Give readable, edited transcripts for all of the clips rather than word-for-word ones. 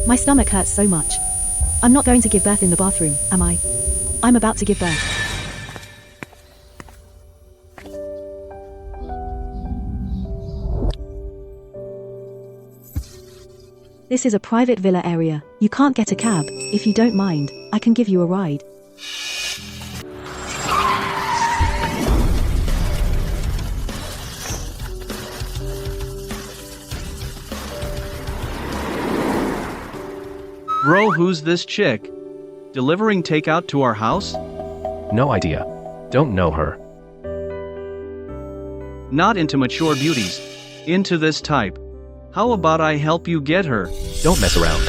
My stomach hurts so much. I'm not going to give birth in the bathroom, am I? I'm about to give birth. This is a private villa area. You can't get a cab. If you don't mind, I can give you a ride. Bro, who's this chick? Delivering takeout to our house? No idea. Don't know her. Not into mature beauties. Into this type. How about I help you get her? Don't mess around.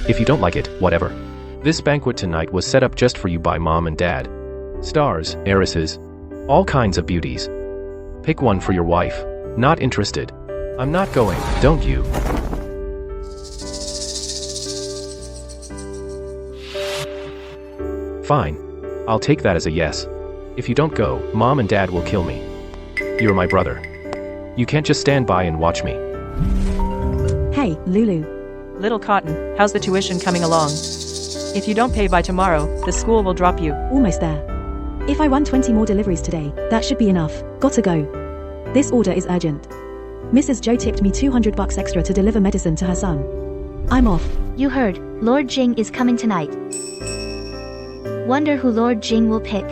If you don't like it, whatever. This banquet tonight was set up just for you by mom and dad. Stars, heiresses, all kinds of beauties. Pick one for your wife. Not interested. I'm not going, don't you? Fine. I'll take that as a yes. If you don't go, mom and dad will kill me. You're my brother. You can't just stand by and watch me. Hey, Lulu. Little Cotton, how's the tuition coming along? If you don't pay by tomorrow, the school will drop you. Almost there. If I run 20 more deliveries today, that should be enough. Gotta go. This order is urgent. Mrs. Joe tipped me $200 extra to deliver medicine to her son. I'm off. You heard, Lord Jing is coming tonight. Wonder who Lord Jing will pick.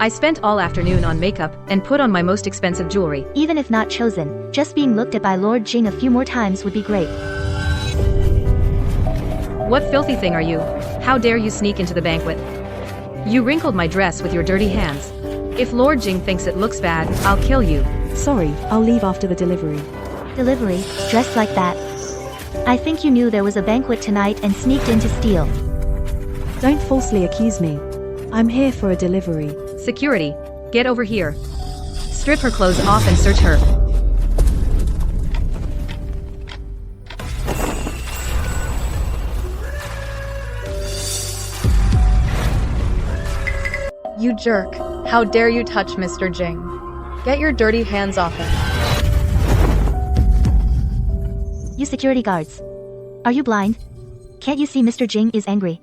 I spent all afternoon on makeup and put on my most expensive jewelry. Even if not chosen, just being looked at by Lord Jing a few more times would be great. What filthy thing are you? How dare you sneak into the banquet? You wrinkled my dress with your dirty hands. If Lord Jing thinks it looks bad, I'll kill you. Sorry, I'll leave after the delivery. Delivery, dressed like that. I think you knew there was a banquet tonight and sneaked in to steal. Don't falsely accuse me. I'm here for a delivery. Security, get over here. Strip her clothes off and search her. You jerk. How dare you touch Mr. Jing? Get your dirty hands off him. You security guards. Are you blind? Can't you see Mr. Jing is angry?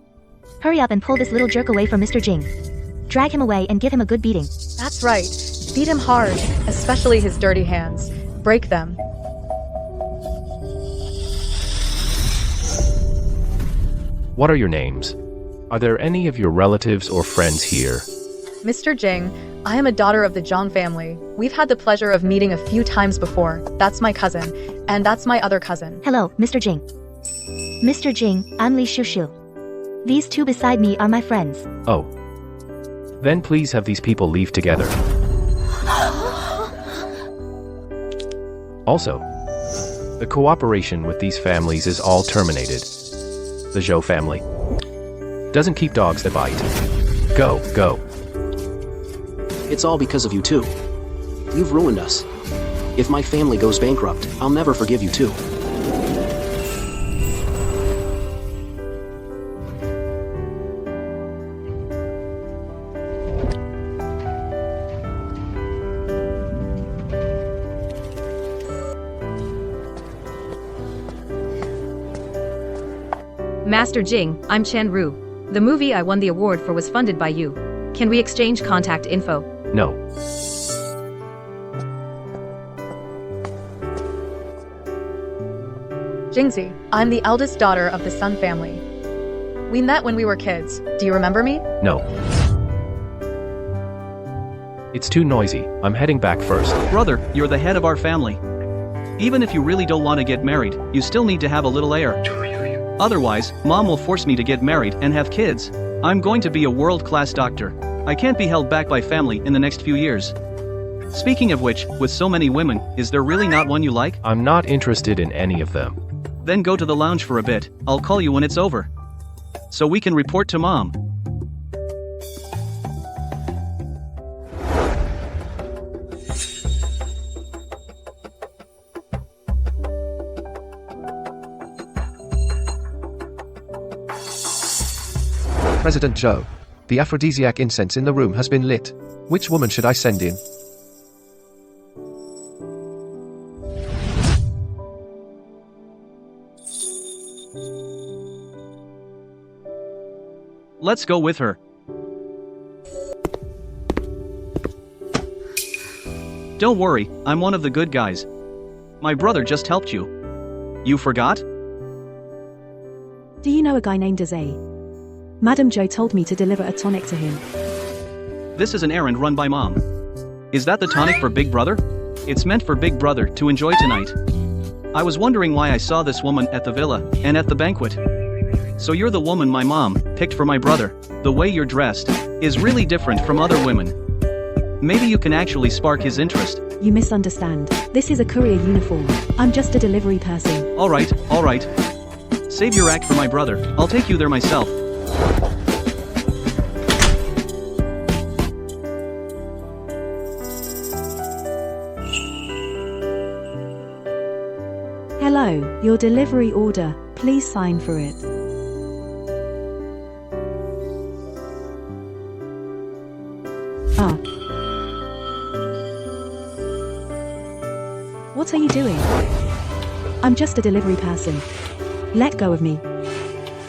Hurry up and pull this little jerk away from Mr. Jing. Drag him away and give him a good beating. That's right. Beat him hard, especially his dirty hands. Break them. What are your names? Are there any of your relatives or friends here? Mr. Jing, I am a daughter of the Zhang family. We've had the pleasure of meeting a few times before. That's my cousin, and that's my other cousin. Hello, Mr. Jing. Mr. Jing, I'm Li Shushu. These two beside me are my friends. Oh. Then please have these people leave together. Also, the cooperation with these families is all terminated. The Zhou family doesn't keep dogs that bite. Go, go. It's all because of you two. You've ruined us. If my family goes bankrupt, I'll never forgive you too. Master Jing, I'm Chen Ru. The movie I won the award for was funded by you. Can we exchange contact info? No. Jingzi, I'm the eldest daughter of the Sun family. We met when we were kids. Do you remember me? No. It's too noisy. I'm heading back first. Brother, you're the head of our family. Even if you really don't want to get married, you still need to have a little heir. Otherwise, mom will force me to get married and have kids. I'm going to be a world-class doctor. I can't be held back by family in the next few years. Speaking of which, with so many women, is there really not one you like? I'm not interested in any of them. Then go to the lounge for a bit. I'll call you when it's over. So we can report to mom. President Zhou, the aphrodisiac incense in the room has been lit. Which woman should I send in? Let's go with her. Don't worry, I'm one of the good guys. My brother just helped you. You forgot? Do you know a guy named EDSA? Madam Joe told me to deliver a tonic to him. This is an errand run by Mom. Is that the tonic for Big Brother? It's meant for Big Brother to enjoy tonight. I was wondering why I saw this woman at the villa and at the banquet. So you're the woman my mom picked for my brother. The way you're dressed is really different from other women. Maybe you can actually spark his interest. You misunderstand. This is a courier uniform. I'm just a delivery person. Alright. Save your act for my brother. I'll take you there myself. Hello, your delivery order. Please sign for it. What are you doing? I'm just a delivery person. Let go of me.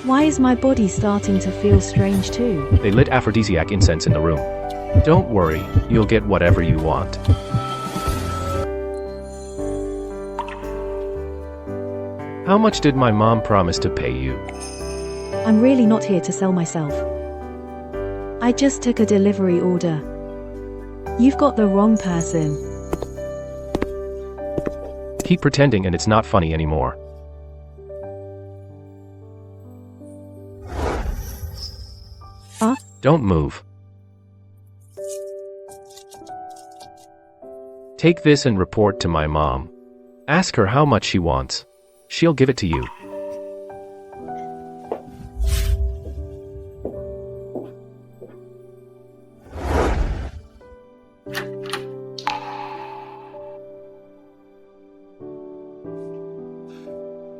Why is my body starting to feel strange too? They lit aphrodisiac incense in the room. Don't worry, you'll get whatever you want. How much did my mom promise to pay you? I'm really not here to sell myself. I just took a delivery order. You've got the wrong person. Keep pretending and it's not funny anymore. Don't move. Take this and report to my mom. Ask her how much she wants. She'll give it to you.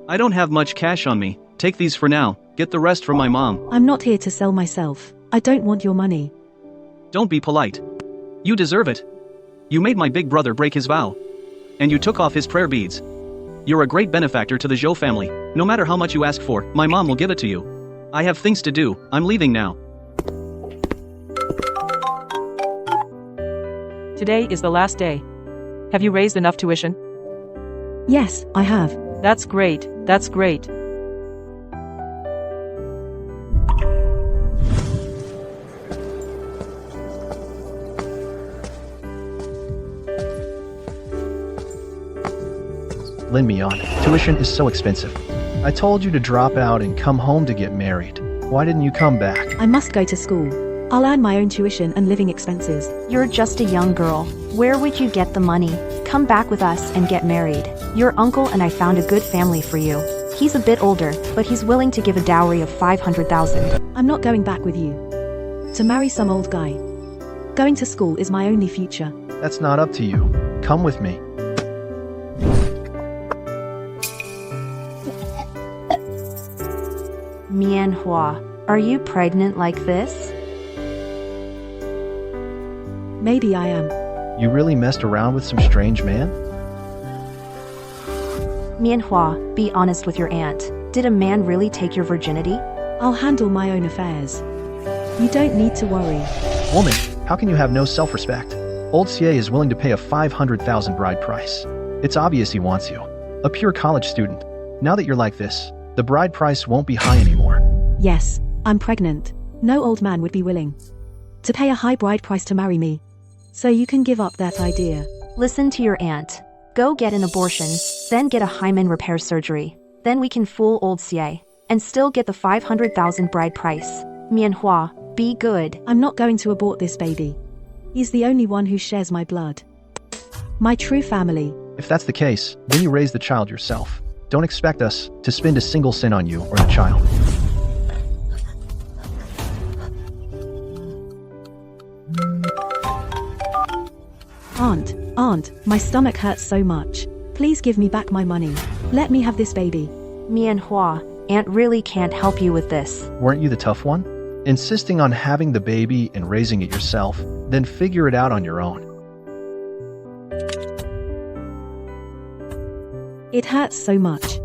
I don't have much cash on me. Take these for now. Get the rest from my mom. I'm not here to sell myself. I don't want your money. Don't be polite. You deserve it. You made my big brother break his vow. And you took off his prayer beads. You're a great benefactor to the Zhou family. No matter how much you ask for, my mom will give it to you. I have things to do. I'm leaving now. Today is the last day. Have you raised enough tuition? Yes, I have. That's great. That's great. Lend me on. Tuition is so expensive. I told you to drop out and come home to get married. Why didn't you come back? I must go to school. I'll earn my own tuition and living expenses. You're just a young girl. Where would you get the money? Come back with us and get married. Your uncle and I found a good family for you. He's a bit older, but he's willing to give a dowry of 500,000. I'm not going back with you. To marry some old guy. Going to school is my only future. That's not up to you. Come with me. Mianhua, are you pregnant like this? Maybe I am. You really messed around with some strange man? Mianhua, be honest with your aunt. Did a man really take your virginity? I'll handle my own affairs. You don't need to worry. Woman, how can you have no self-respect? Old Xie is willing to pay a 500,000 bride price. It's obvious he wants you. A pure college student. Now that you're like this, the bride price won't be high anymore. Yes, I'm pregnant. No old man would be willing to pay a high bride price to marry me. So you can give up that idea. Listen to your aunt. Go get an abortion, then get a hymen repair surgery. Then we can fool old Xie and still get the 500,000 bride price. Mianhua, be good. I'm not going to abort this baby. He's the only one who shares my blood. My true family. If that's the case, then you raise the child yourself. Don't expect us to spend a single cent on you or the child. Aunt, my stomach hurts so much. Please give me back my money. Let me have this baby. Mianhua, aunt really can't help you with this. Weren't you the tough one? Insisting on having the baby and raising it yourself, then figure it out on your own. It hurts so much.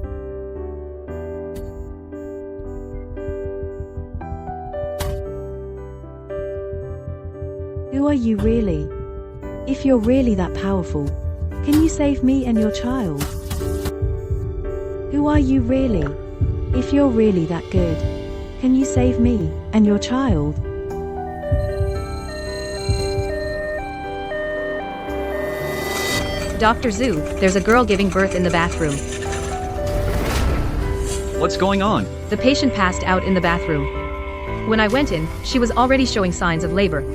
Who are you really? If you're really that powerful, can you save me and your child? Who are you really? If you're really that good, can you save me and your child? Dr. Zhu, there's a girl giving birth in the bathroom. What's going on? The patient passed out in the bathroom. When I went in, she was already showing signs of labor.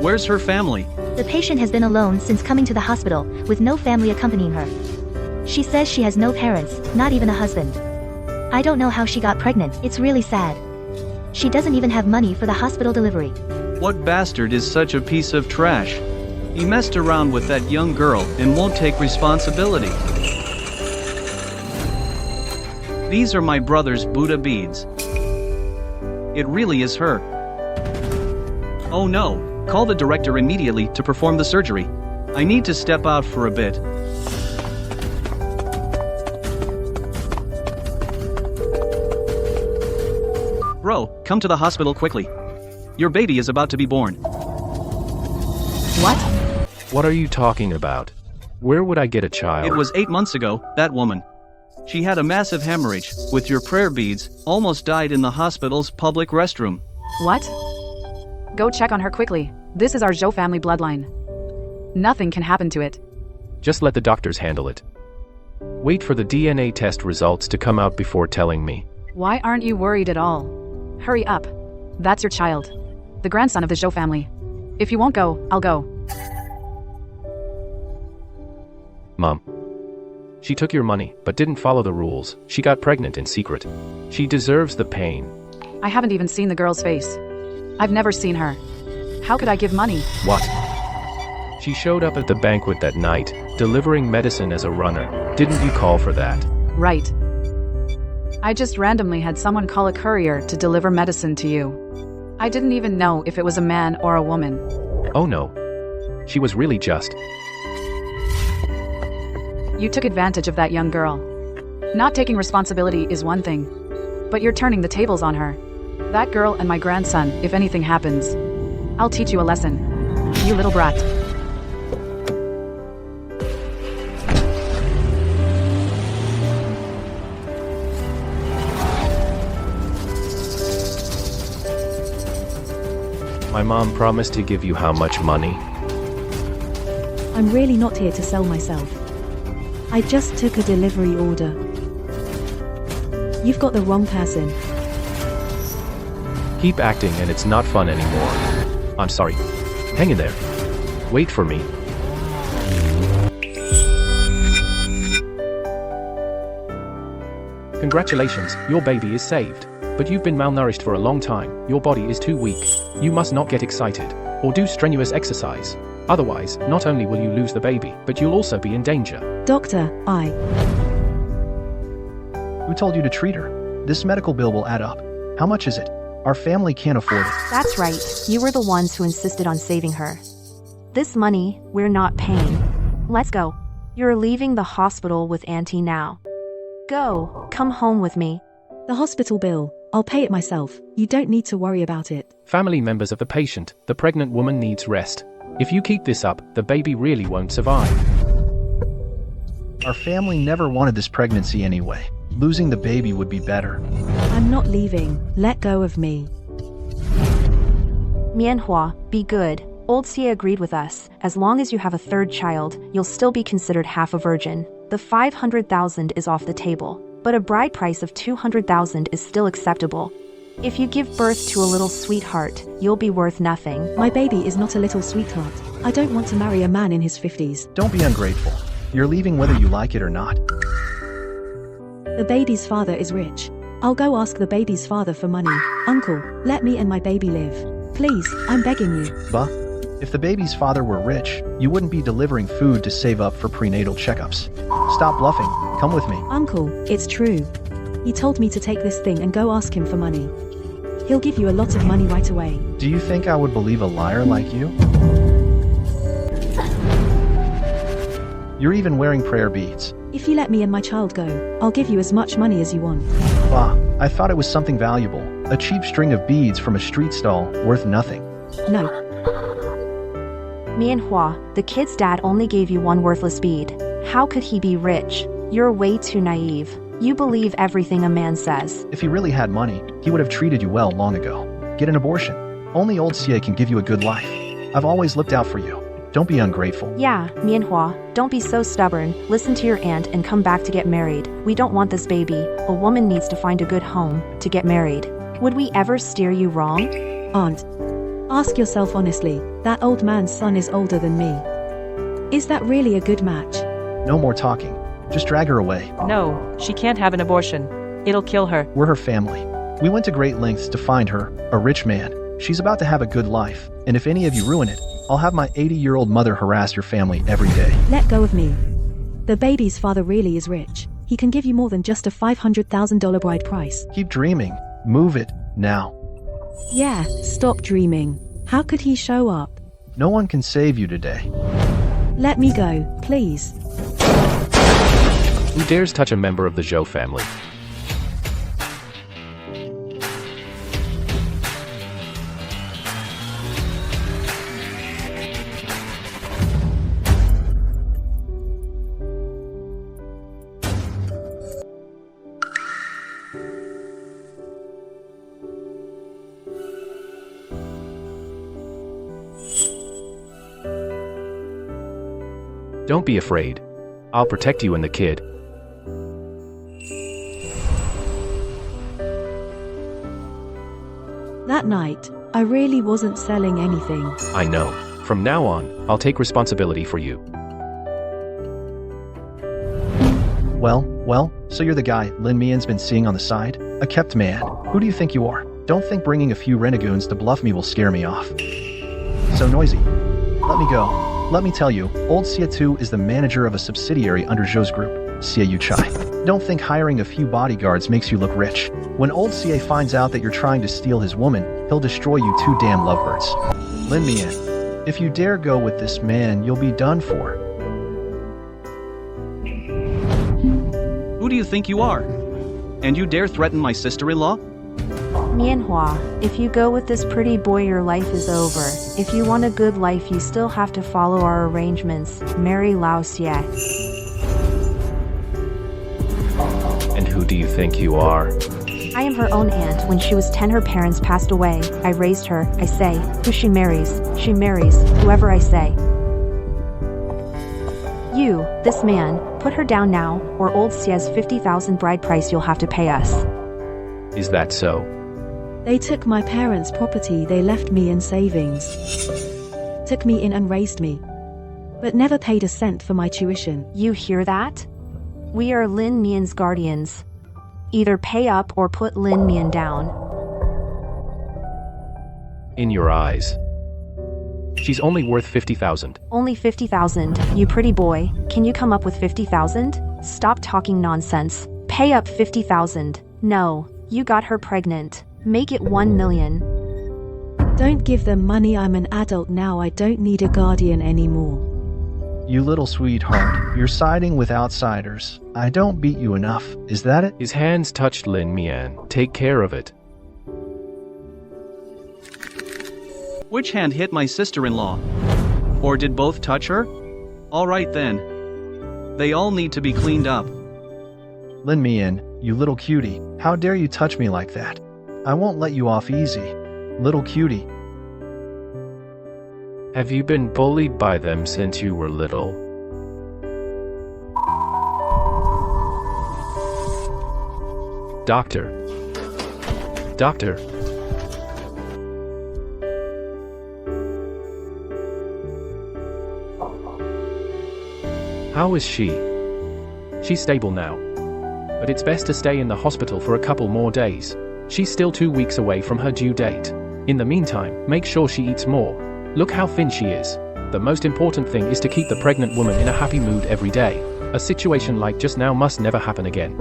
Where's her family? The patient has been alone since coming to the hospital, with no family accompanying her. She says she has no parents, not even a husband. I don't know how she got pregnant, it's really sad. She doesn't even have money for the hospital delivery. What bastard is such a piece of trash? He messed around with that young girl and won't take responsibility. These are my brother's Buddha beads. It really is her. Oh no, call the director immediately to perform the surgery. I need to step out for a bit. Bro, come to the hospital quickly. Your baby is about to be born. What? What are you talking about? Where would I get a child? It was 8 months ago, that woman. She had a massive hemorrhage, with your prayer beads, almost died in the hospital's public restroom. What? Go check on her quickly. This is our Zhou family bloodline. Nothing can happen to it. Just let the doctors handle it. Wait for the DNA test results to come out before telling me. Why aren't you worried at all? Hurry up. That's your child. The grandson of the Zhou family. If you won't go, I'll go. Mom. She took your money, but didn't follow the rules. She got pregnant in secret. She deserves the pain. I haven't even seen the girl's face. I've never seen her. How could I give money? What? She showed up at the banquet that night, delivering medicine as a runner. Didn't you call for that? Right. I just randomly had someone call a courier to deliver medicine to you. I didn't even know if it was a man or a woman. Oh no. She was really just. You took advantage of that young girl. Not taking responsibility is one thing, but you're turning the tables on her. That girl and my grandson, if anything happens, I'll teach you a lesson. You little brat. My mom promised to give you how much money? I'm really not here to sell myself. I just took a delivery order. You've got the wrong person. Keep acting and it's not fun anymore. I'm sorry. Hang in there. Wait for me. Congratulations, your baby is saved. But you've been malnourished for a long time. Your body is too weak. You must not get excited or do strenuous exercise. Otherwise, not only will you lose the baby, but you'll also be in danger. Doctor, Who told you to treat her? This medical bill will add up. How much is it? Our family can't afford it. That's right. You were the ones who insisted on saving her. This money, we're not paying. Let's go. You're leaving the hospital with Auntie now. Go, come home with me. The hospital bill, I'll pay it myself. You don't need to worry about it. Family members of the patient, the pregnant woman needs rest. If you keep this up, the baby really won't survive. Our family never wanted this pregnancy anyway. Losing the baby would be better. I'm not leaving. Let go of me. Mianhua, be good. Old Xie agreed with us. As long as you have a third child, you'll still be considered half a virgin. The 500,000 is off the table, but a bride price of 200,000 is still acceptable. If you give birth to a little sweetheart, you'll be worth nothing. My baby is not a little sweetheart. I don't want to marry a man in his 50s. Don't be ungrateful. You're leaving whether you like it or not. The baby's father is rich. I'll go ask the baby's father for money. Uncle, let me and my baby live. Please, I'm begging you. Bah. If the baby's father were rich, you wouldn't be delivering food to save up for prenatal checkups. Stop bluffing. Come with me. Uncle, it's true. He told me to take this thing and go ask him for money. He'll give you a lot of money right away. Do you think I would believe a liar like you? You're even wearing prayer beads. If you let me and my child go, I'll give you as much money as you want. Bah, I thought it was something valuable. A cheap string of beads from a street stall, worth nothing. No. Mianhua, the kid's dad only gave you one worthless bead. How could he be rich? You're way too naive. You believe everything a man says. If he really had money, he would have treated you well long ago. Get an abortion. Only old CA can give you a good life. I've always looked out for you. Don't be ungrateful. Yeah, Mianhua, don't be so stubborn. Listen to your aunt and come back to get married. We don't want this baby. A woman needs to find a good home to get married. Would we ever steer you wrong? Aunt, ask yourself honestly, that old man's son is older than me. Is that really a good match? No more talking. Just drag her away. No, she can't have an abortion. It'll kill her. We're her family. We went to great lengths to find her, a rich man. She's about to have a good life, and if any of you ruin it, I'll have my 80-year-old mother harass your family every day. Let go of me. The baby's father really is rich. He can give you more than just a $500,000 bride price. Keep dreaming. Move it, now. Yeah, stop dreaming. How could he show up? No one can save you today. Let me go, please. Who dares touch a member of the Zhou family? Don't be afraid. I'll protect you and the kid. That night, I really wasn't selling anything. I know. From now on, I'll take responsibility for you. Well, so you're the guy Lin Mian's been seeing on the side? A kept man. Who do you think you are? Don't think bringing a few renegoons to bluff me will scare me off. So noisy. Let me go. Let me tell you, old Xie Tu is the manager of a subsidiary under Zhou's group, Xie Yuchai. Don't think hiring a few bodyguards makes you look rich. When old Xie finds out that you're trying to steal his woman, he'll destroy you two damn lovebirds. Lin Mian, if you dare go with this man, you'll be done for. Who do you think you are? And you dare threaten my sister-in-law? Mianhua, if you go with this pretty boy, your life is over. If you want a good life, you still have to follow our arrangements. Marry Lao Xie. And who do you think you are? I am her own aunt. When she was 10, her parents passed away. I raised her. I say, who she marries, whoever I say. You, this man, put her down now, or old Xie's 50,000 bride price you'll have to pay us. Is that so? They took my parents' property, they left me in savings. Took me in and raised me. But never paid a cent for my tuition. You hear that? We are Lin Mian's guardians. Either pay up or put Lin Mian down. In your eyes. She's only worth 50,000. Only 50,000, you pretty boy. Can you come up with 50,000? Stop talking nonsense. Pay up 50,000. No, you got her pregnant. Make it 1 million. Don't give them money, I'm an adult now, I don't need a guardian anymore. You little sweetheart, you're siding with outsiders. I don't beat you enough, is that it? His hands touched Lin Mian. Take care of it. Which hand hit my sister-in-law? Or did both touch her? Alright then. They all need to be cleaned up. Lin Mian, you little cutie, how dare you touch me like that? I won't let you off easy. Little cutie. Have you been bullied by them since you were little? Doctor. Doctor. How is she? She's stable now. But it's best to stay in the hospital for a couple more days. She's still 2 weeks away from her due date. In the meantime, make sure she eats more. Look how thin she is. The most important thing is to keep the pregnant woman in a happy mood every day. A situation like just now must never happen again.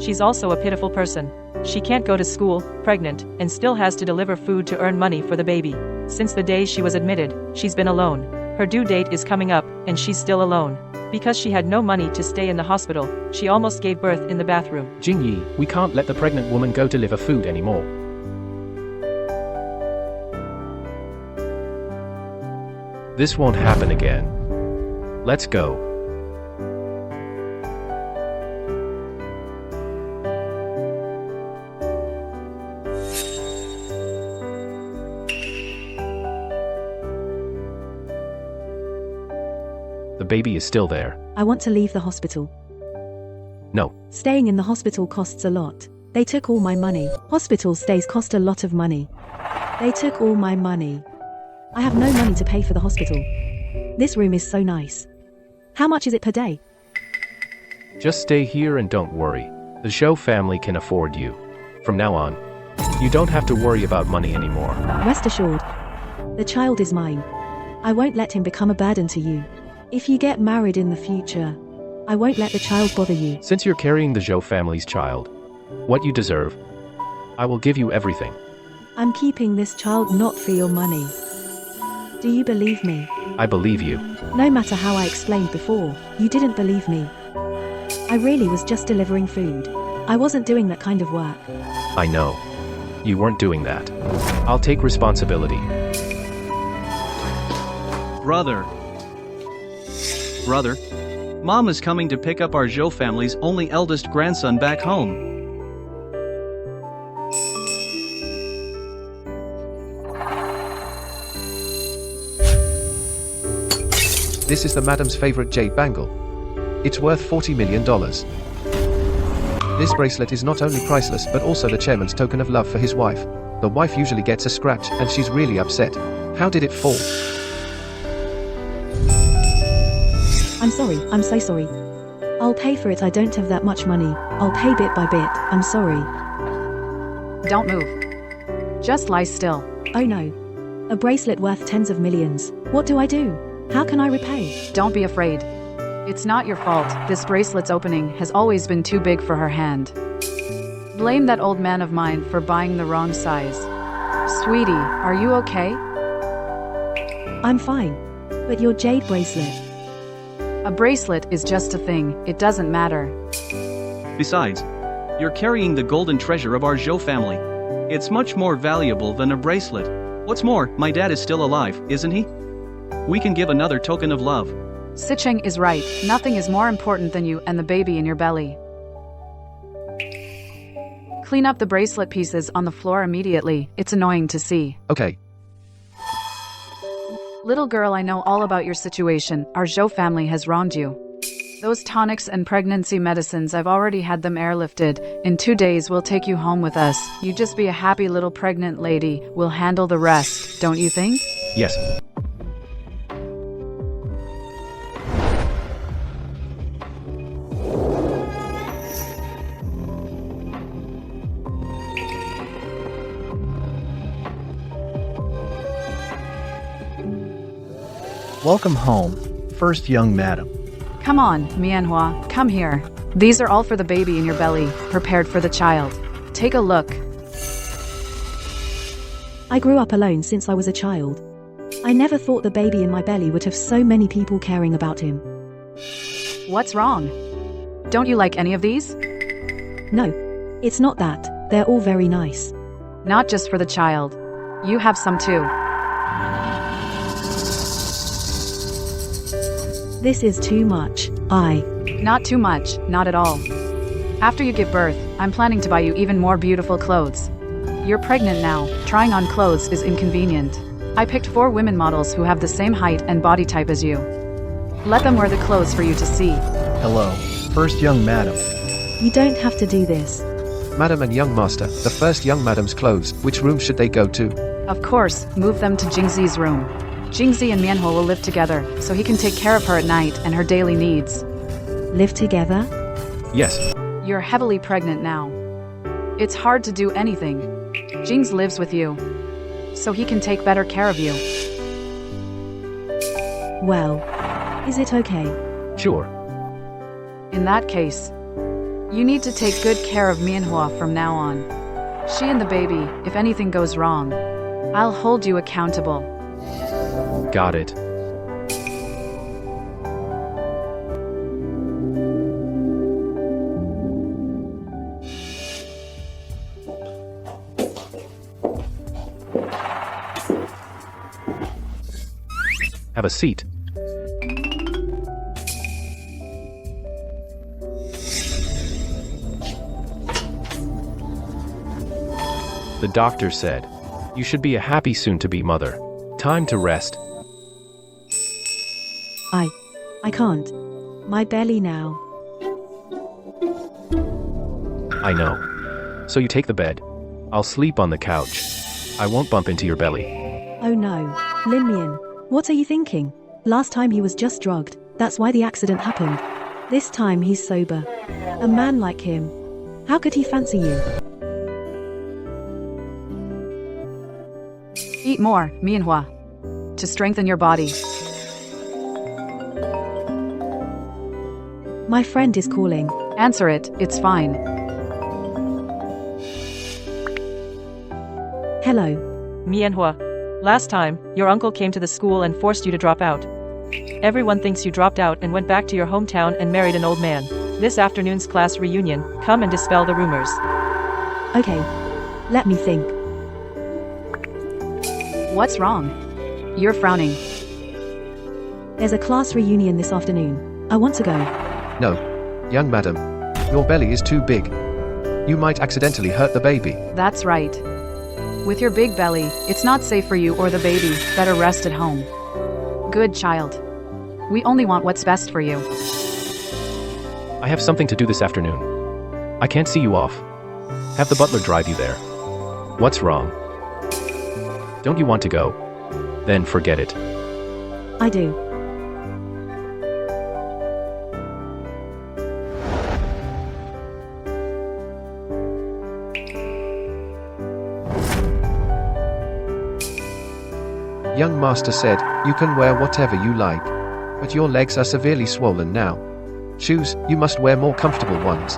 She's also a pitiful person. She can't go to school, pregnant, and still has to deliver food to earn money for the baby. Since the day she was admitted, she's been alone. Her due date is coming up, and she's still alone. Because she had no money to stay in the hospital, she almost gave birth in the bathroom. Jingyi, we can't let the pregnant woman go deliver food anymore. This won't happen again. Let's go. The baby is still there. I want to leave the hospital. No. Staying in the hospital costs a lot. They took all my money. Hospital stays cost a lot of money. They took all my money. I have no money to pay for the hospital. This room is so nice. How much is it per day? Just stay here and don't worry. The Zhou family can afford you. From now on, you don't have to worry about money anymore. Rest assured, the child is mine. I won't let him become a burden to you. If you get married in the future, I won't let the child bother you. Since you're carrying the Zhou family's child, what you deserve, I will give you everything. I'm keeping this child not for your money. Do you believe me? I believe you. No matter how I explained before, you didn't believe me. I really was just delivering food. I wasn't doing that kind of work. I know. You weren't doing that. I'll take responsibility. Brother, Mom is coming to pick up our Zhou family's only eldest grandson back home. This is the madam's favorite jade bangle. It's worth $40 million. This bracelet is not only priceless but also the chairman's token of love for his wife. The wife usually gets a scratch and she's really upset. How did it fall? I'm sorry, I'm so sorry. I'll pay for it, I don't have that much money. I'll pay bit by bit, I'm sorry. Don't move. Just lie still. Oh no. A bracelet worth tens of millions. What do I do? How can I repay? Don't be afraid. It's not your fault. This bracelet's opening has always been too big for her hand. Blame that old man of mine for buying the wrong size. Sweetie, are you okay? I'm fine. But your jade bracelet. A bracelet is just a thing, it doesn't matter. Besides, you're carrying the golden treasure of our Zhou family. It's much more valuable than a bracelet. What's more, my dad is still alive, isn't he? We can give another token of love. Sicheng is right, nothing is more important than you and the baby in your belly. Clean up the bracelet pieces on the floor immediately, it's annoying to see. Okay. Little girl, I know all about your situation. Our Zhou family has wronged you. Those tonics and pregnancy medicines, I've already had them airlifted. In 2 days, we'll take you home with us. You just be a happy little pregnant lady. We'll handle the rest, don't you think? Yes. Welcome home, first young madam. Come on, Mianhua, come here. These are all for the baby in your belly, prepared for the child. Take a look. I grew up alone since I was a child. I never thought the baby in my belly would have so many people caring about him. What's wrong? Don't you like any of these? No, it's not that. They're all very nice. Not just for the child. You have some too. This is too much. Not too much, not at all. After you give birth, I'm planning to buy you even more beautiful clothes. You're pregnant now, trying on clothes is inconvenient. I picked 4 women models who have the same height and body type as you. Let them wear the clothes for you to see. Hello, first young madam. You don't have to do this. Madam and young master, the first young madam's clothes, which room should they go to? Of course, move them to Jingzi's room. Jingzi and Mianhua will live together, so he can take care of her at night and her daily needs. Live together? Yes. You're heavily pregnant now. It's hard to do anything. Jings lives with you, so he can take better care of you. Well, is it okay? Sure. In that case, you need to take good care of Mianhua from now on. She and the baby, if anything goes wrong, I'll hold you accountable. Got it. Have a seat. The doctor said, "You should be a happy soon-to-be mother. Time to rest." I can't. My belly now. I know. So you take the bed. I'll sleep on the couch. I won't bump into your belly. Oh no. Lin Mian, what are you thinking? Last time he was just drugged. That's why the accident happened. This time he's sober. A man like him. How could he fancy you? Eat more, Mianhua, to strengthen your body. My friend is calling. Answer it, it's fine. Hello. Mianhua. Last time, your uncle came to the school and forced you to drop out. Everyone thinks you dropped out and went back to your hometown and married an old man. This afternoon's class reunion, come and dispel the rumors. Okay. Let me think. What's wrong? You're frowning. There's a class reunion this afternoon. I want to go. No. Young madam. Your belly is too big. You might accidentally hurt the baby. That's right. With your big belly, it's not safe for you or the baby. Better rest at home. Good child. We only want what's best for you. I have something to do this afternoon. I can't see you off. Have the butler drive you there. What's wrong? Don't you want to go? Then forget it. I do. Young master said, "You can wear whatever you like. But your legs are severely swollen now. Shoes, you must wear more comfortable ones."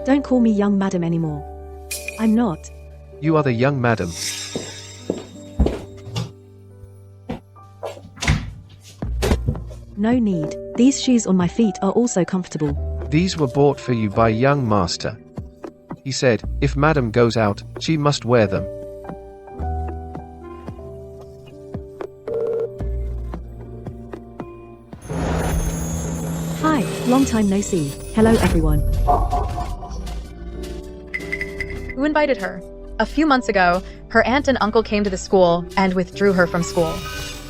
Don't call me young madam anymore. I'm not. You are the young madam. No need. These shoes on my feet are also comfortable. These were bought for you by young master. He said, if madam goes out, she must wear them. Hi, long time no see. Hello everyone. Who invited her? A few months ago, her aunt and uncle came to the school and withdrew her from school.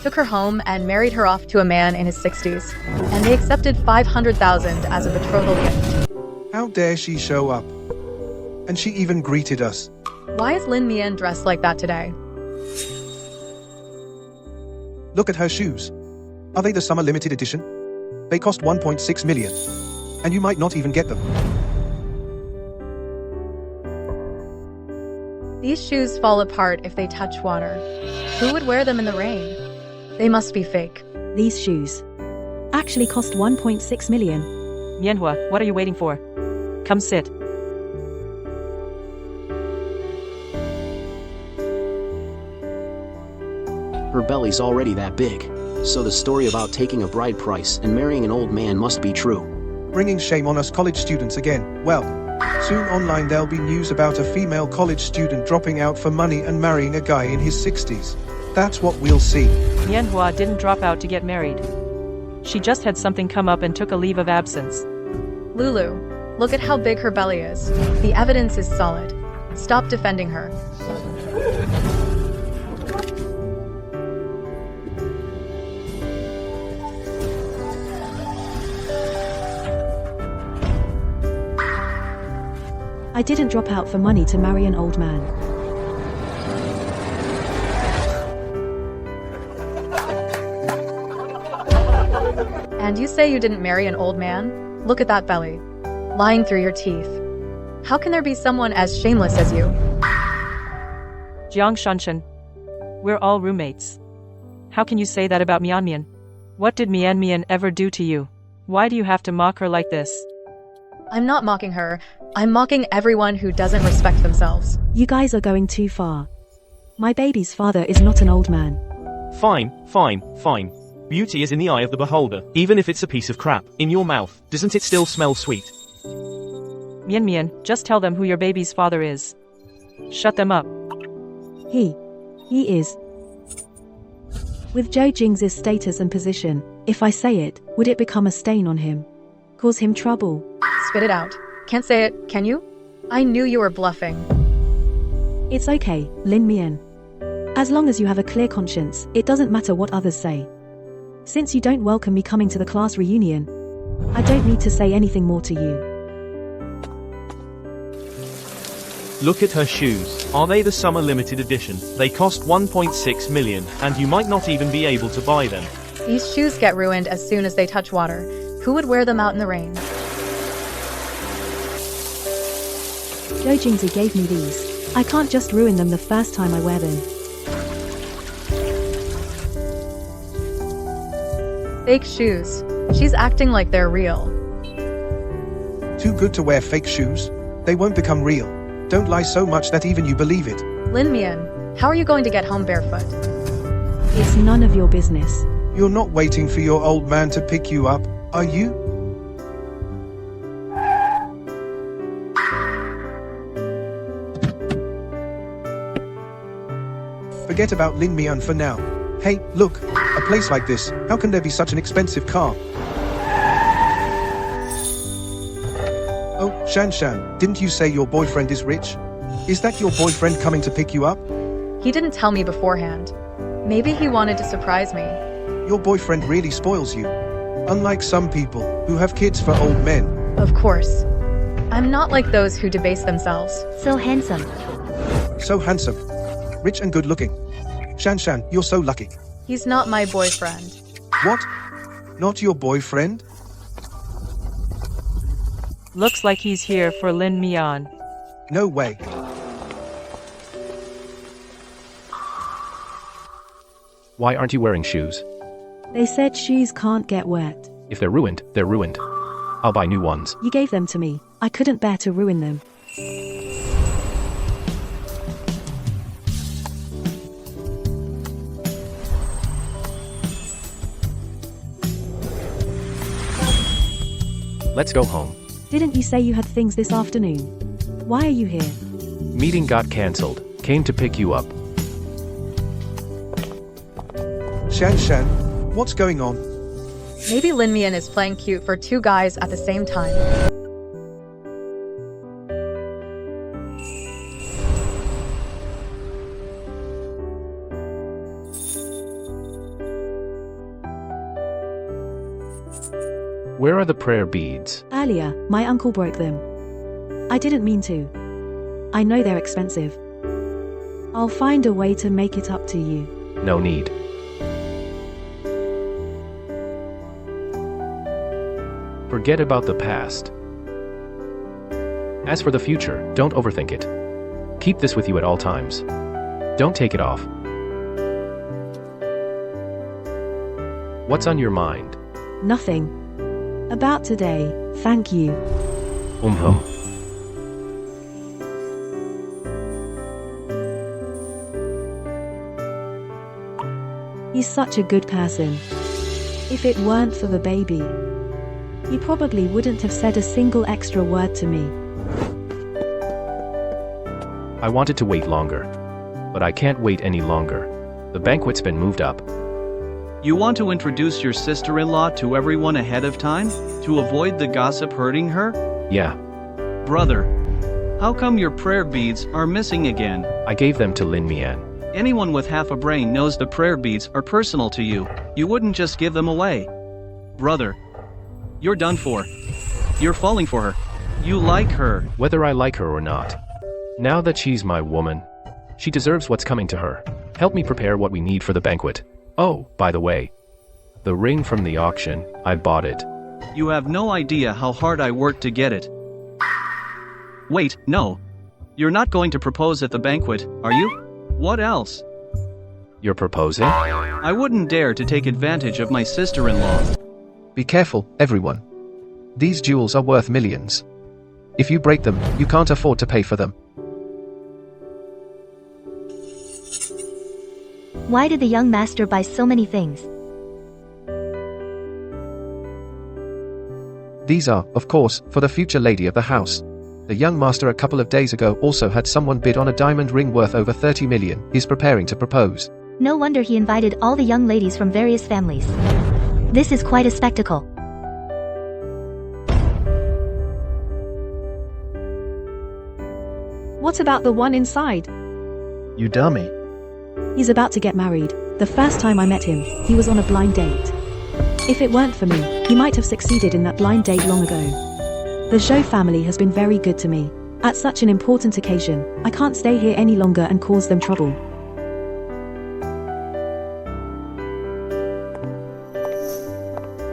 Took her home and married her off to a man in his 60s. And they accepted $500,000 as a betrothal gift. How dare she show up? And she even greeted us. Why is Lin Mian dressed like that today? Look at her shoes. Are they the summer limited edition? They cost 1.6 million. And you might not even get them. These shoes fall apart if they touch water. Who would wear them in the rain? They must be fake. These shoes actually cost 1.6 million. Mianhua, what are you waiting for? Come sit. Her belly's already that big. So the story about taking a bride price and marrying an old man must be true. Bringing shame on us college students again. Well, soon online there'll be news about a female college student dropping out for money and marrying a guy in his 60s. That's what we'll see. Mianhua didn't drop out to get married. She just had something come up and took a leave of absence. Lulu, look at how big her belly is. The evidence is solid. Stop defending her. I didn't drop out for money to marry an old man. And you say you didn't marry an old man? Look at that belly. Lying through your teeth. How can there be someone as shameless as you? Jiang Shanshan. We're all roommates. How can you say that about Mian? What did Mian ever do to you? Why do you have to mock her like this? I'm not mocking her. I'm mocking everyone who doesn't respect themselves. You guys are going too far. My baby's father is not an old man. Fine. Beauty is in the eye of the beholder, even if it's a piece of crap. In your mouth, doesn't it still smell sweet? Mian, just tell them who your baby's father is. Shut them up. He is. With Zhou Jing's status and position, if I say it, would it become a stain on him? Cause him trouble? Spit it out. Can't say it, can you? I knew you were bluffing. It's okay, Lin Mian. As long as you have a clear conscience, it doesn't matter what others say. Since you don't welcome me coming to the class reunion, I don't need to say anything more to you. Look at her shoes. Are they the summer limited edition? They cost 1.6 million, and you might not even be able to buy them. These shoes get ruined as soon as they touch water. Who would wear them out in the rain? Zhou Jingzi gave me these. I can't just ruin them the first time I wear them. Fake shoes. She's acting like they're real. Too good to wear fake shoes. They won't become real. Don't lie so much that even you believe it. Lin Mian, how are you going to get home barefoot? It's none of your business. You're not waiting for your old man to pick you up, are you? Forget about Lin Mian for now. Hey, look, a place like this, how can there be such an expensive car? Oh, Shan, didn't you say your boyfriend is rich? Is that your boyfriend coming to pick you up? He didn't tell me beforehand. Maybe he wanted to surprise me. Your boyfriend really spoils you. Unlike some people, who have kids for old men. Of course. I'm not like those who debase themselves. So handsome. So handsome. Rich and good looking. Shan, you're so lucky. He's not my boyfriend. What? Not your boyfriend? Looks like he's here for Lin Mian. No way. Why aren't you wearing shoes? They said shoes can't get wet. If they're ruined, they're ruined. I'll buy new ones. You gave them to me. I couldn't bear to ruin them. Let's go home. Didn't you say you had things this afternoon? Why are you here? Meeting got cancelled. Came to pick you up. Shan, what's going on? Maybe Lin Mian is playing cute for two guys at the same time. Where are the prayer beads? Earlier, my uncle broke them. I didn't mean to. I know they're expensive. I'll find a way to make it up to you. No need. Forget about the past. As for the future, don't overthink it. Keep this with you at all times. Don't take it off. What's on your mind? Nothing. About today, thank you. He's such a good person. If it weren't for the baby, he probably wouldn't have said a single extra word to me. I wanted to wait longer. But I can't wait any longer. The banquet's been moved up. You want to introduce your sister-in-law to everyone ahead of time? To avoid the gossip hurting her? Yeah, Brother, how come your prayer beads are missing again? I gave them to Lin Mian. Anyone with half a brain knows the prayer beads are personal to you. You wouldn't just give them away. Brother, you're done for. You're falling for her. You like her. Whether I like her or not. Now that she's my woman, she deserves what's coming to her. Help me prepare what we need for the banquet. Oh, by the way, the ring from the auction, I bought it. You have no idea how hard I worked to get it. Wait, no. You're not going to propose at the banquet, are you? What else? You're proposing? I wouldn't dare to take advantage of my sister-in-law. Be careful, everyone. These jewels are worth millions. If you break them, you can't afford to pay for them. Why did the young master buy so many things? These are, of course, for the future lady of the house. The young master a couple of days ago also had someone bid on a diamond ring worth over 30 million. He's preparing to propose. No wonder he invited all the young ladies from various families. This is quite a spectacle. What about the one inside? You dummy. He's about to get married. The first time I met him, he was on a blind date. If it weren't for me, he might have succeeded in that blind date long ago. The Zhou family has been very good to me. At such an important occasion, I can't stay here any longer and cause them trouble.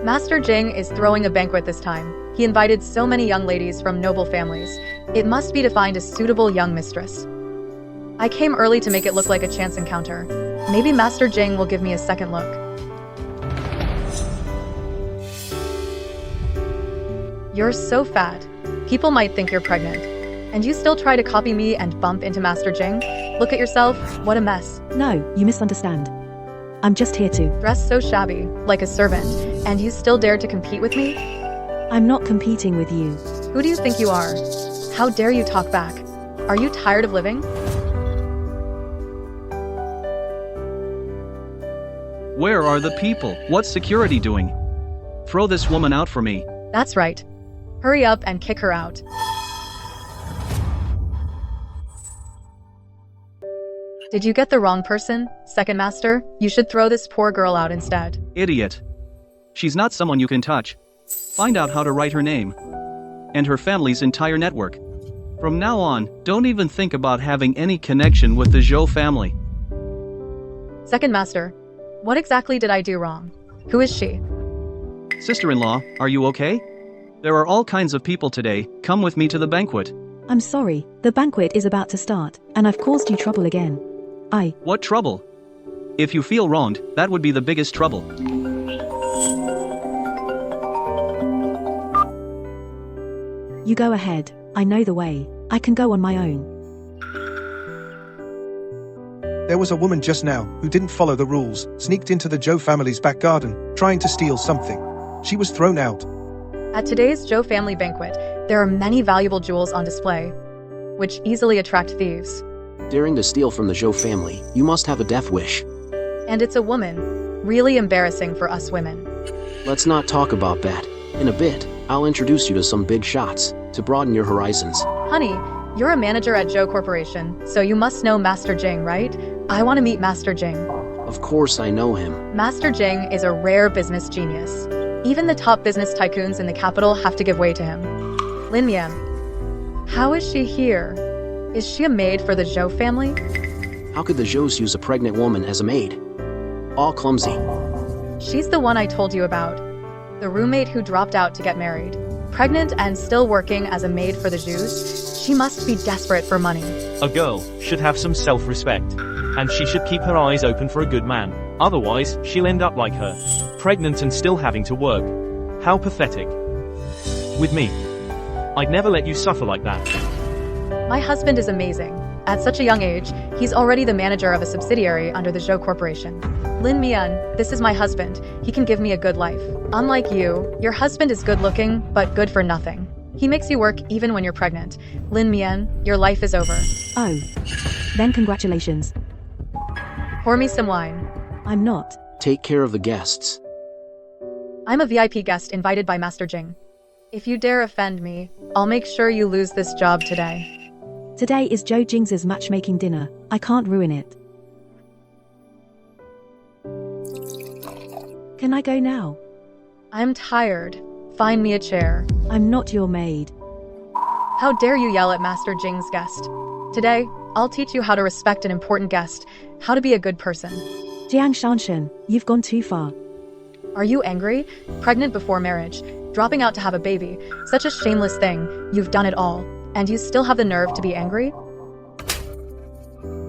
Master Jing is throwing a banquet this time. He invited so many young ladies from noble families. It must be to find a suitable young mistress. I came early to make it look like a chance encounter. Maybe Master Jing will give me a second look. You're so fat. People might think you're pregnant. And you still try to copy me and bump into Master Jing? Look at yourself, what a mess. No, you misunderstand. I'm just here to. Dressed so shabby, like a servant, and you still dare to compete with me? I'm not competing with you. Who do you think you are? How dare you talk back? Are you tired of living? Where are the people? What's security doing? Throw this woman out for me. That's right. Hurry up and kick her out. Did you get the wrong person, Second Master? You should throw this poor girl out instead. Idiot. She's not someone you can touch. Find out how to write her name. And her family's entire network. From now on, don't even think about having any connection with the Zhou family. Second Master, what exactly did I do wrong? Who is she? Sister-in-law, are you okay? There are all kinds of people today. Come with me to the banquet. I'm sorry, the banquet is about to start, and I've caused you trouble again. What trouble? If you feel wronged, that would be the biggest trouble. You go ahead, I know the way. I can go on my own. There was a woman just now who didn't follow the rules, sneaked into the Zhou family's back garden, trying to steal something. She was thrown out. At today's Zhou family banquet, there are many valuable jewels on display, which easily attract thieves. Daring to steal from the Zhou family, you must have a death wish. And it's a woman. Really embarrassing for us women. Let's not talk about that. In a bit, I'll introduce you to some big shots, to broaden your horizons. Honey, you're a manager at Zhou Corporation, so you must know Master Jing, right? I want to meet Master Jing. Of course I know him. Master Jing is a rare business genius. Even the top business tycoons in the capital have to give way to him. Lin Mian. How is she here? Is she a maid for the Zhou family? How could the Zhous use a pregnant woman as a maid? All clumsy. She's the one I told you about. The roommate who dropped out to get married. Pregnant and still working as a maid for the Zhous, she must be desperate for money. A girl should have some self-respect. And she should keep her eyes open for a good man. Otherwise, she'll end up like her. Pregnant and still having to work. How pathetic. With me, I'd never let you suffer like that. My husband is amazing. At such a young age, he's already the manager of a subsidiary under the Zhou Corporation. Lin Mian, this is my husband. He can give me a good life. Unlike you, your husband is good looking, but good for nothing. He makes you work even when you're pregnant. Lin Mian, your life is over. Oh. Then congratulations. Pour me some wine. I'm not. Take care of the guests. I'm a VIP guest invited by Master Jing. If you dare offend me, I'll make sure you lose this job today. Today is Zhou Jing's matchmaking dinner. I can't ruin it. Can I go now? I'm tired. Find me a chair. I'm not your maid. How dare you yell at Master Jing's guest? Today, I'll teach you how to respect an important guest, how to be a good person. Jiang Shanshen, you've gone too far. Are you angry? Pregnant before marriage, dropping out to have a baby, such a shameless thing, you've done it all, and you still have the nerve to be angry?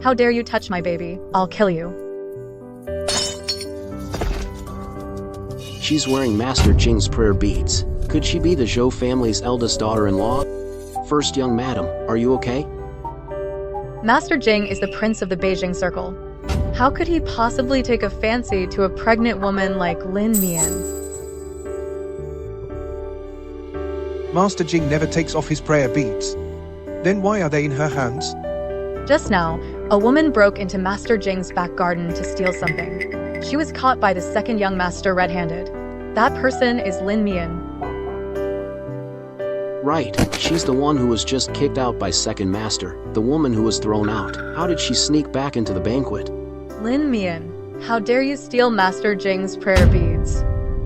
How dare you touch my baby? I'll kill you. She's wearing Master Jing's prayer beads. Could she be the Zhou family's eldest daughter-in-law? First young madam, are you okay? Master Jing is the prince of the Beijing Circle. How could he possibly take a fancy to a pregnant woman like Lin Mian? Master Jing never takes off his prayer beads. Then why are they in her hands? Just now, A woman broke into Master Jing's back garden to steal something. She was caught by the second young master red-handed. That person is Lin Mian. Right, she's the one who was just kicked out by second master, the woman who was thrown out. How did she sneak back into the banquet? Lin Mian, how dare you steal Master Jing's prayer beads?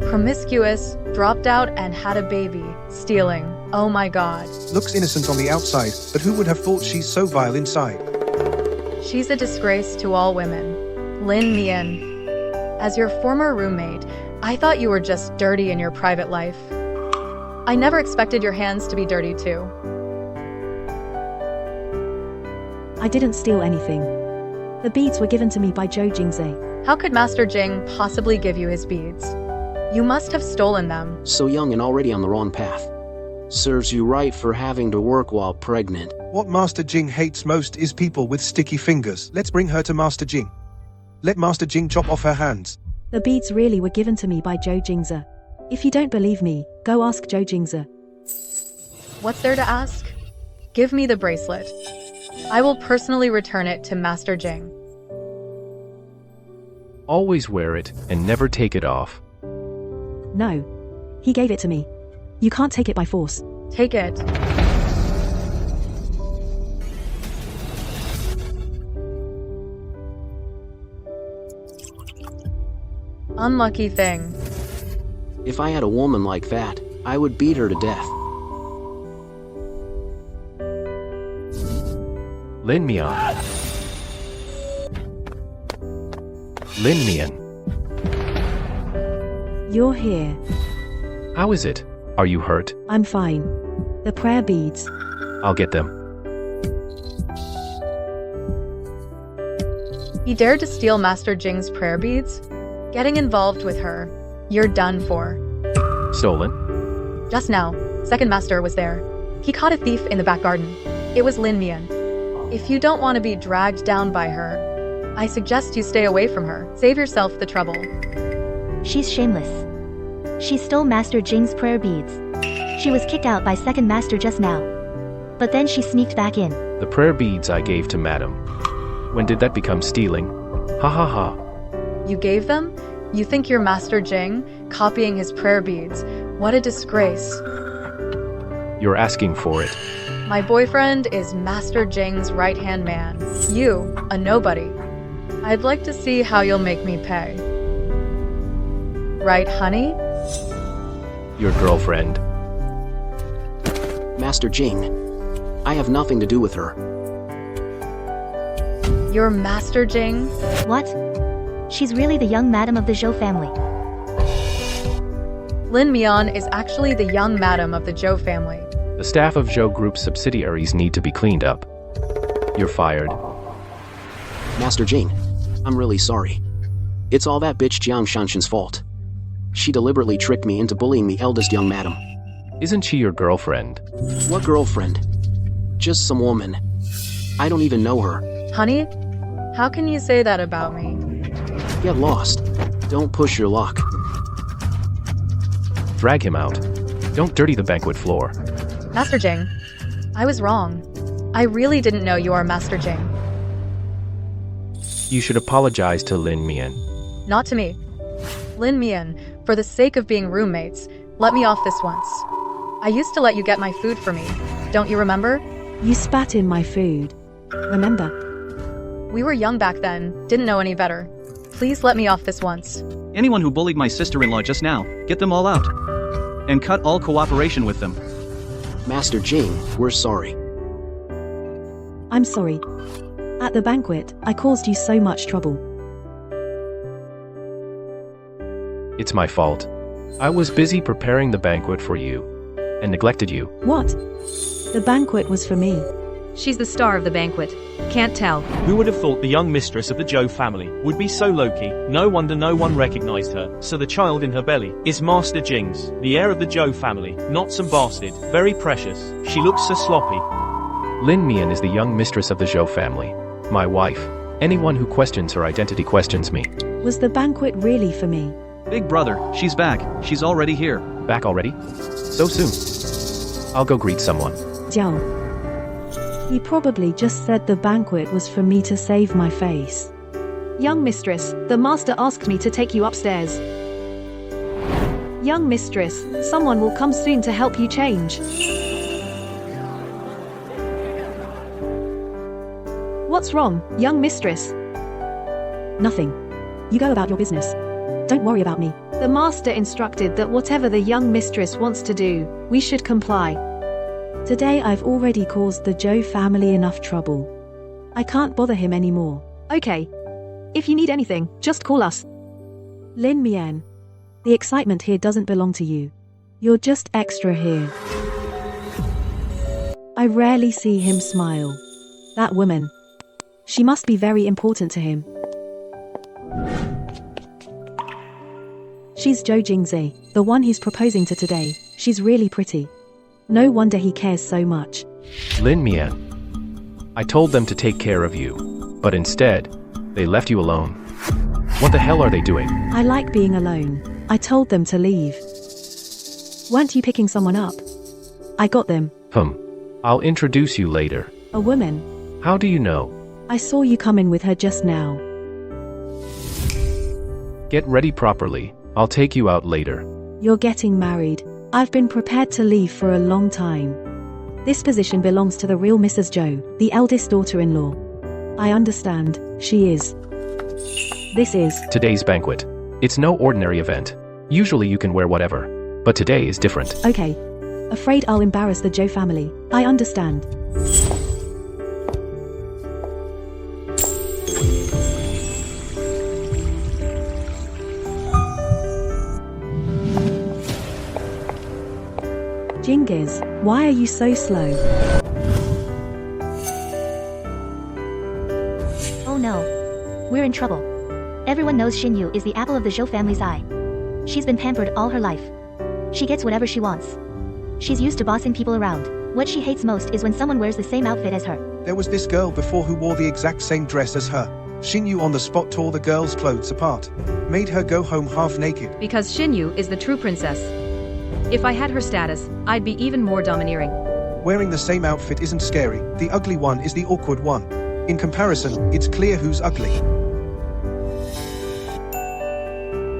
Promiscuous, dropped out and had a baby, stealing. Oh my god. Looks innocent on the outside, but who would have thought she's so vile inside? She's a disgrace to all women. Lin Mian. As your former roommate, I thought you were just dirty in your private life. I never expected your hands to be dirty too. I didn't steal anything. The beads were given to me by Zhou Jingze. How could Master Jing possibly give you his beads? You must have stolen them. So young and already on the wrong path. Serves you right for having to work while pregnant. What Master Jing hates most is people with sticky fingers. Let's bring her to Master Jing. Let Master Jing chop off her hands. The beads really were given to me by Zhou Jingze. If you don't believe me, go ask Zhou Jingze. What's there to ask? Give me the bracelet. I will personally return it to Master Jing. Always wear it and never take it off. No. He gave it to me. You can't take it by force. Take it. Unlucky thing. If I had a woman like that, I would beat her to death. Lin Mian. Lin Mian. You're here. How is it? Are you hurt? I'm fine. The prayer beads. I'll get them. He dared to steal Master Jing's prayer beads? Getting involved with her. You're done for. Stolen? Just now, second master was there. He caught a thief in the back garden. It was Lin Mian. If you don't want to be dragged down by her, I suggest you stay away from her. Save yourself the trouble. She's shameless. She stole Master Jing's prayer beads. She was kicked out by second master just now. But then she sneaked back in. The prayer beads I gave to madam. When did that become stealing? Ha ha ha. You gave them? You think you're Master Jing, copying his prayer beads. What a disgrace. You're asking for it. My boyfriend is Master Jing's right-hand man. You, a nobody. I'd like to see how you'll make me pay. Right, honey? Your girlfriend. Master Jing. I have nothing to do with her. You're Master Jing? What? She's really the young madam of the Zhou family. Lin Mian is actually the young madam of the Zhou family. The staff of Zhou Group's subsidiaries need to be cleaned up. You're fired. Master Jing, I'm really sorry. It's all that bitch Jiang Shanshan's fault. She deliberately tricked me into bullying the eldest young madam. Isn't she your girlfriend? What girlfriend? Just some woman. I don't even know her. Honey, how can you say that about me? Get lost. Don't push your luck. Drag him out. Don't dirty the banquet floor. Master Jing, I was wrong. I really didn't know you are Master Jing. You should apologize to Lin Mian. Not to me. Lin Mian, for the sake of being roommates, let me off this once. I used to let you get my food for me. Don't you remember? You spat in my food. Remember? We were young back then, didn't know any better. Please let me off this once. Anyone who bullied my sister-in-law just now, get them all out. And cut all cooperation with them. Master Jing, we're sorry. I'm sorry. At the banquet, I caused you so much trouble. It's my fault. I was busy preparing the banquet for you, and neglected you. What? The banquet was for me. She's the star of the banquet. Can't tell. Who would have thought the young mistress of the Zhou family would be so low-key? No wonder no one recognized her. So the child in her belly is Master Jing's, the heir of the Zhou family, not some bastard. Very precious. She looks so sloppy. Lin Mian is the young mistress of the Zhou family. My wife. Anyone who questions her identity questions me. Was the banquet really for me? Big brother, she's back. She's already here. Back already? So soon. I'll go greet someone. Jiao. He probably just said the banquet was for me to save my face. Young mistress, the master asked me to take you upstairs. Young mistress, someone will come soon to help you change. What's wrong, young mistress? Nothing. You go about your business. Don't worry about me. The master instructed that whatever the young mistress wants to do, we should comply. Today I've already caused the Zhou family enough trouble. I can't bother him anymore. Okay. If you need anything, just call us. Lin Mian. The excitement here doesn't belong to you. You're just extra here. I rarely see him smile. That woman. She must be very important to him. She's Zhou Jingzi, the one he's proposing to today. She's really pretty. No wonder he cares so much. Lin Mian. I told them to take care of you, but instead, they left you alone. What the hell are they doing? I like being alone. I told them to leave. Weren't you picking someone up? I got them. I'll introduce you later. A woman. How do you know? I saw you come in with her just now. Get ready properly. I'll take you out later. You're getting married. I've been prepared to leave for a long time. This position belongs to the real Mrs. Zhou, the eldest daughter-in-law. I understand. She is. This is today's banquet. It's no ordinary event. Usually you can wear whatever. But today is different. Okay. Afraid I'll embarrass the Zhou family. I understand. Genghis, why are you so slow? Oh no. We're in trouble. Everyone knows Xinyu is the apple of the Zhou family's eye. She's been pampered all her life. She gets whatever she wants. She's used to bossing people around. What she hates most is when someone wears the same outfit as her. There was this girl before who wore the exact same dress as her. Xinyu on the spot tore the girl's clothes apart. Made her go home half naked. Because Xinyu is the true princess. If I had her status, I'd be even more domineering. Wearing the same outfit isn't scary. The ugly one is the awkward one. In comparison, it's clear who's ugly.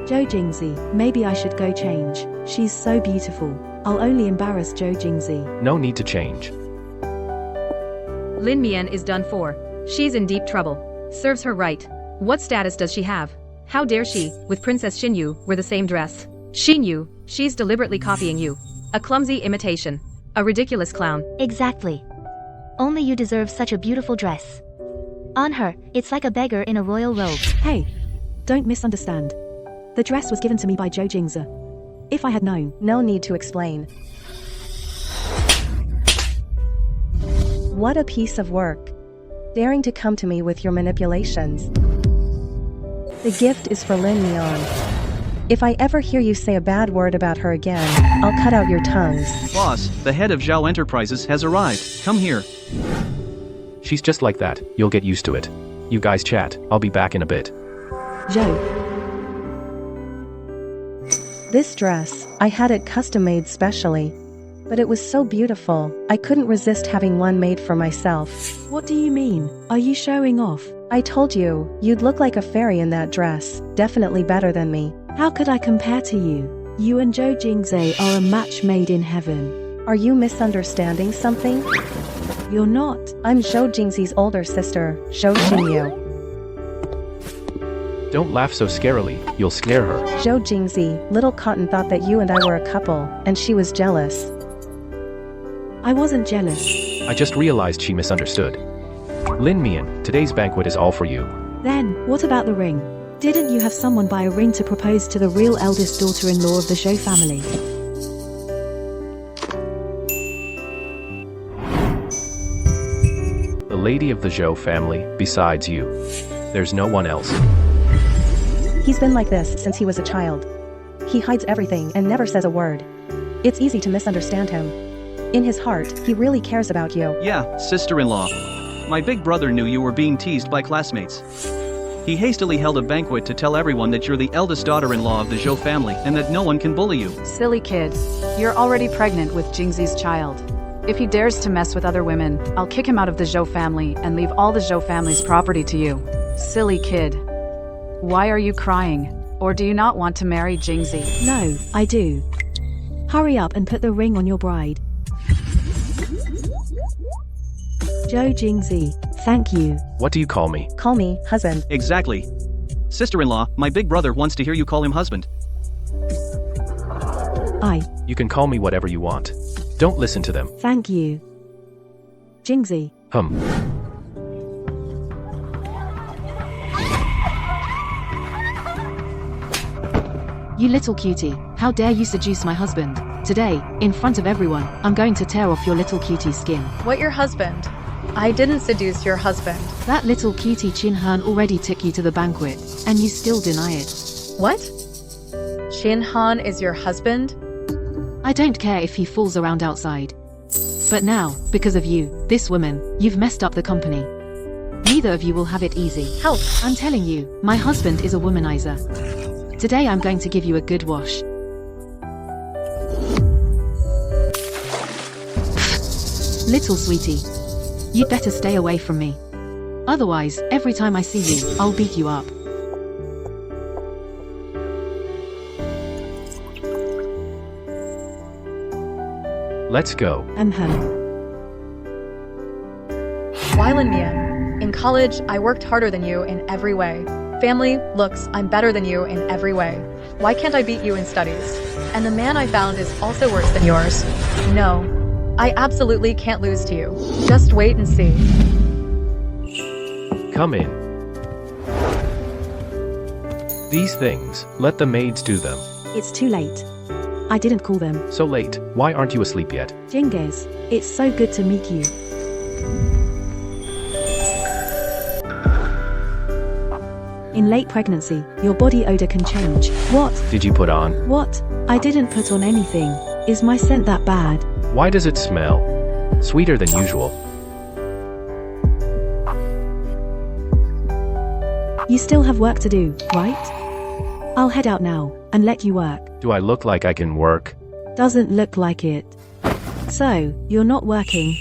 Zhou Jingzi, maybe I should go change. She's so beautiful. I'll only embarrass Zhou Jingzi. No need to change. Lin Mian is done for. She's in deep trouble. Serves her right. What status does she have? How dare she, with Princess Xinyu, wear the same dress? Xinyu, she's deliberately copying you. A clumsy imitation. A ridiculous clown. Exactly. Only you deserve such a beautiful dress. On her, it's like a beggar in a royal robe. Hey, don't misunderstand. The dress was given to me by Zhou Jingzi. If I had known. No need to explain. What a piece of work. Daring to come to me with your manipulations. The gift is for Lin Mian. If I ever hear you say a bad word about her again, I'll cut out your tongues. Boss, the head of Zhao Enterprises has arrived. Come here. She's just like that. You'll get used to it. You guys chat. I'll be back in a bit. Zhou. This dress, I had it custom made specially. But it was so beautiful, I couldn't resist having one made for myself. What do you mean? Are you showing off? I told you, you'd look like a fairy in that dress. Definitely better than me. How could I compare to you? You and Zhou Jingzi are a match made in heaven. Are you misunderstanding something? You're not. I'm Zhou Jingzi's older sister, Zhou Xinyu. Don't laugh so scarily, you'll scare her. Zhou Jingzi, little Cotton thought that you and I were a couple, and she was jealous. I wasn't jealous. I just realized she misunderstood. Lin Mian, today's banquet is all for you. Then, what about the ring? Didn't you have someone buy a ring to propose to the real eldest daughter-in-law of the Zhou family? The lady of the Zhou family, besides you. There's no one else. He's been like this since he was a child. He hides everything and never says a word. It's easy to misunderstand him. In his heart, he really cares about you. Yeah, sister-in-law. My big brother knew you were being teased by classmates. He hastily held a banquet to tell everyone that you're the eldest daughter-in-law of the Zhou family and that no one can bully you. Silly kid. You're already pregnant with Jingzi's child. If he dares to mess with other women, I'll kick him out of the Zhou family and leave all the Zhou family's property to you. Silly kid. Why are you crying? Or do you not want to marry Jingzi? No, I do. Hurry up and put the ring on your bride. Zhou Jingzi, thank you. What do you call me? Call me husband. Exactly. Sister-in-law, my big brother wants to hear you call him husband. You can call me whatever you want. Don't listen to them. Thank you. Jingzi. You little cutie, how dare you seduce my husband? Today, in front of everyone, I'm going to tear off your little cutie skin. What, your husband? I didn't seduce your husband. That little cutie Chin Han already took you to the banquet, and you still deny it. What? Chin Han is your husband? I don't care if he fools around outside. But now, because of you, this woman, you've messed up the company. Neither of you will have it easy. Help! I'm telling you, my husband is a womanizer. Today I'm going to give you a good wash. Little sweetie, you'd better stay away from me. Otherwise, every time I see you, I'll beat you up. Let's go. Weilin Mian. In college, I worked harder than you in every way. Family, looks, I'm better than you in every way. Why can't I beat you in studies? And the man I found is also worse than yours. No, I absolutely can't lose to you. Just wait and see. Come in. These things, let the maids do them. It's too late. I didn't call them. So late, why aren't you asleep yet? Jingez, it's so good to meet you. In late pregnancy, your body odor can change. What? Did you put on? What? I didn't put on anything. Is my scent that bad? Why does it smell sweeter than usual? You still have work to do, right? I'll head out now and let you work. Do I look like I can work? Doesn't look like it. So, you're not working,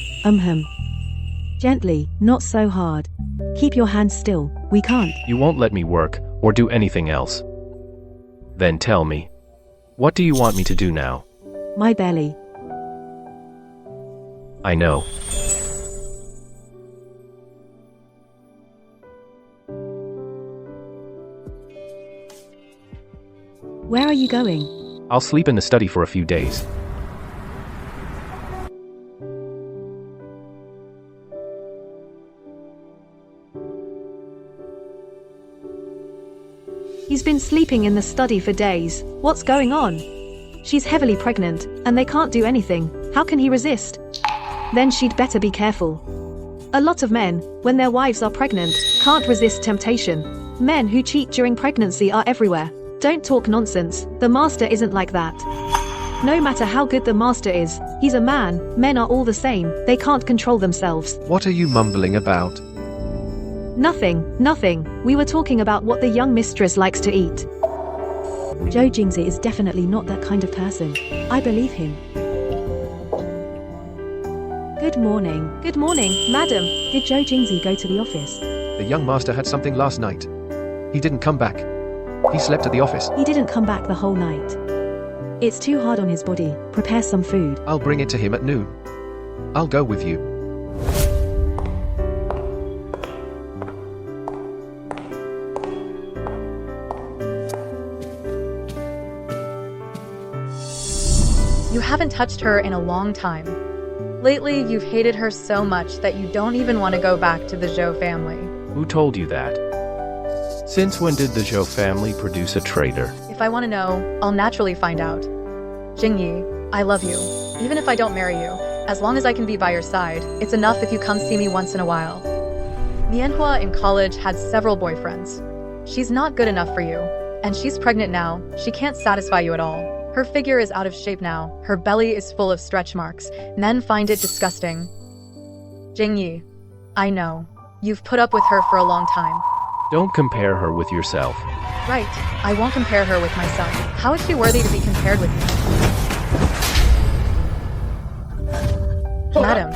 Gently, not so hard. Keep your hands still, we can't. You won't let me work, or do anything else. Then tell me. What do you want me to do now? My belly. I know. Where are you going? I'll sleep in the study for a few days. He's been sleeping in the study for days. What's going on? She's heavily pregnant, and they can't do anything. How can he resist? Then she'd better be careful. A lot of men, when their wives are pregnant, can't resist temptation. Men who cheat during pregnancy are everywhere. Don't talk nonsense, the master isn't like that. No matter how good the master is, he's a man, men are all the same, they can't control themselves. What are you mumbling about? Nothing. We were talking about what the young mistress likes to eat. Zhou Jingzi is definitely not that kind of person. I believe him. Good morning. Good morning, madam. Did Zhou Jingzi go to the office? The young master had something last night. He didn't come back. He slept at the office. He didn't come back the whole night. It's too hard on his body. Prepare some food. I'll bring it to him at noon. I'll go with you. You haven't touched her in a long time. Lately, you've hated her so much that you don't even want to go back to the Zhou family. Who told you that? Since when did the Zhou family produce a traitor? If I want to know, I'll naturally find out. Jingyi, I love you. Even if I don't marry you, as long as I can be by your side, it's enough if you come see me once in a while. Mianhua in college had several boyfriends. She's not good enough for you, and she's pregnant now. She can't satisfy you at all. Her figure is out of shape now. Her belly is full of stretch marks. Men find it disgusting. Jingyi, I know. You've put up with her for a long time. Don't compare her with yourself. Right. I won't compare her with myself. How is she worthy to be compared with me? Madam,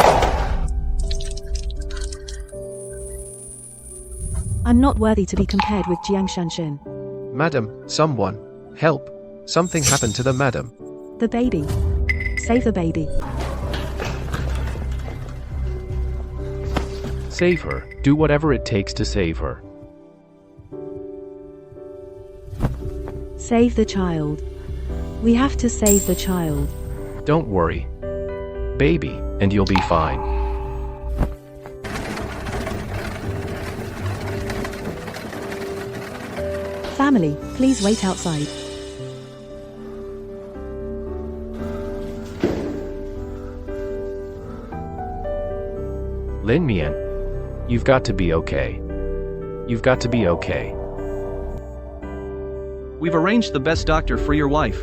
I'm not worthy to be compared with Jiang Shanshan. Madam, someone. Help. Something happened to the madam. The baby. Save the baby. Save her. Do whatever it takes to save her. Save the child. We have to save the child. Don't worry. Baby, and you'll be fine. Family, please wait outside. Lin Mian, you've got to be okay. You've got to be okay. We've arranged the best doctor for your wife.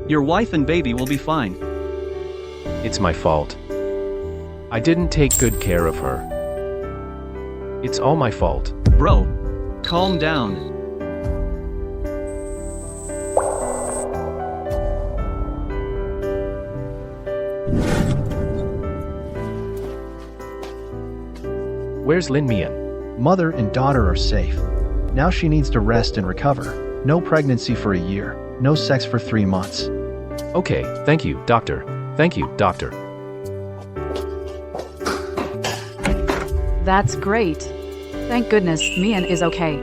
Your wife and baby will be fine. It's my fault. I didn't take good care of her. It's all my fault. Bro, calm down. Where's Lin Mian? Mother and daughter are safe. Now she needs to rest and recover. No pregnancy for a year. No sex for 3 months. Okay, thank you, doctor. Thank you, doctor. That's great. Thank goodness Mian is okay.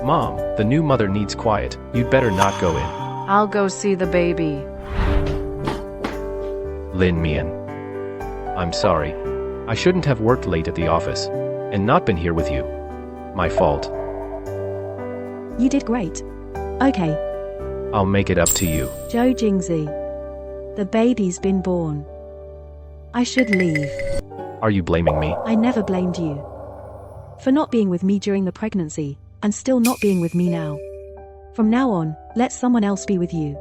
Mom, the new mother needs quiet. You'd better not go in. I'll go see the baby. Lin Mian. I'm sorry. I shouldn't have worked late at the office and not been here with you. My fault. You did great. Okay, I'll make it up to you. Zhou Jingzi. The baby's been born. I should leave. Are you blaming me? I never blamed you. For not being with me during the pregnancy, and still not being with me now. From now on, let someone else be with you.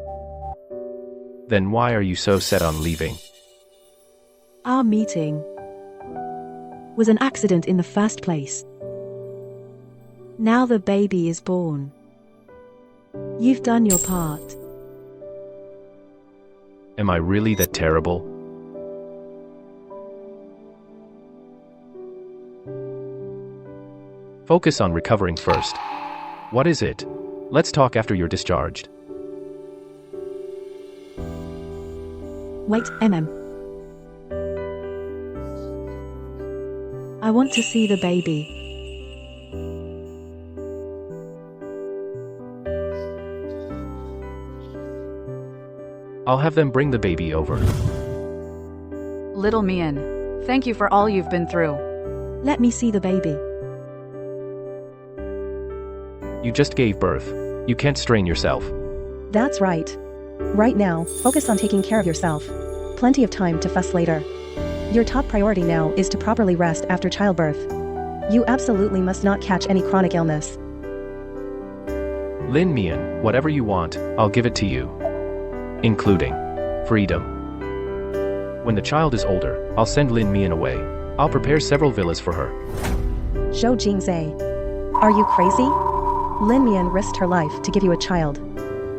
Then why are you so set on leaving? Our meeting was an accident in the first place. Now the baby is born. You've done your part. Am I really that terrible? Focus on recovering first. What is it? Let's talk after you're discharged. Wait, I want to see the baby. I'll have them bring the baby over. Little Mian, thank you for all you've been through. Let me see the baby. You just gave birth. You can't strain yourself. That's right. Right now, focus on taking care of yourself. Plenty of time to fuss later. Your top priority now is to properly rest after childbirth. You absolutely must not catch any chronic illness. Lin Mian, whatever you want, I'll give it to you. Including freedom. When the child is older, I'll send Lin Mian away. I'll prepare several villas for her. Zhou Jingzi. Are you crazy? Lin Mian risked her life to give you a child.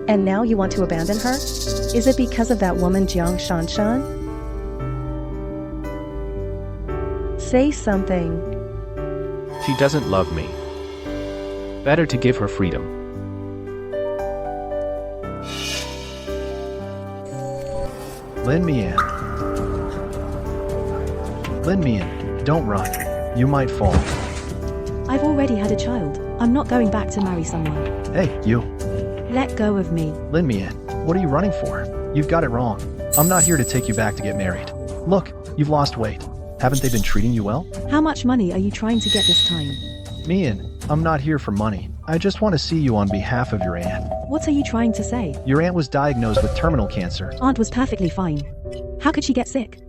And now you want to abandon her? Is it because of that woman Jiang Shanshan? Say something. She doesn't love me. Better to give her freedom. Lin Mian. Lin Mian, don't run. You might fall. I've already had a child. I'm not going back to marry someone. Hey, you. Let go of me. Lin Mian, what are you running for? You've got it wrong. I'm not here to take you back to get married. Look, you've lost weight. Haven't they been treating you well? How much money are you trying to get this time? Mian, I'm not here for money. I just want to see you on behalf of your aunt. What are you trying to say? Your aunt was diagnosed with terminal cancer. Aunt was perfectly fine. How could she get sick?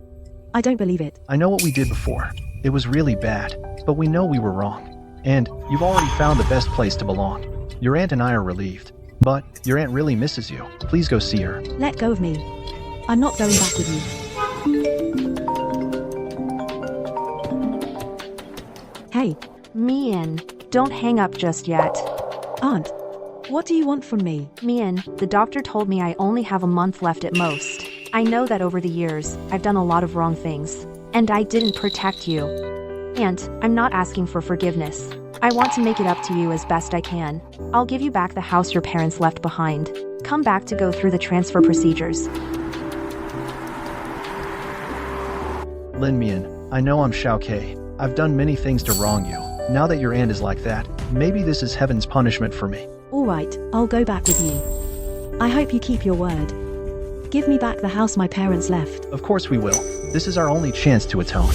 I don't believe it. I know what we did before. It was really bad, but we know we were wrong. And you've already found the best place to belong. Your aunt and I are relieved. But your aunt really misses you. Please go see her. Let go of me. I'm not going back with you. Hey, Mian, don't hang up just yet. Aunt. What do you want from me? Mian, the doctor told me I only have a month left at most. I know that over the years, I've done a lot of wrong things. And I didn't protect you. And I'm not asking for forgiveness. I want to make it up to you as best I can. I'll give you back the house your parents left behind. Come back to go through the transfer procedures. Lin Mian, I know I'm Xiao Kei. I've done many things to wrong you. Now that your aunt is like that, maybe this is heaven's punishment for me. Alright, I'll go back with you. I hope you keep your word. Give me back the house my parents left. Of course we will. This is our only chance to atone.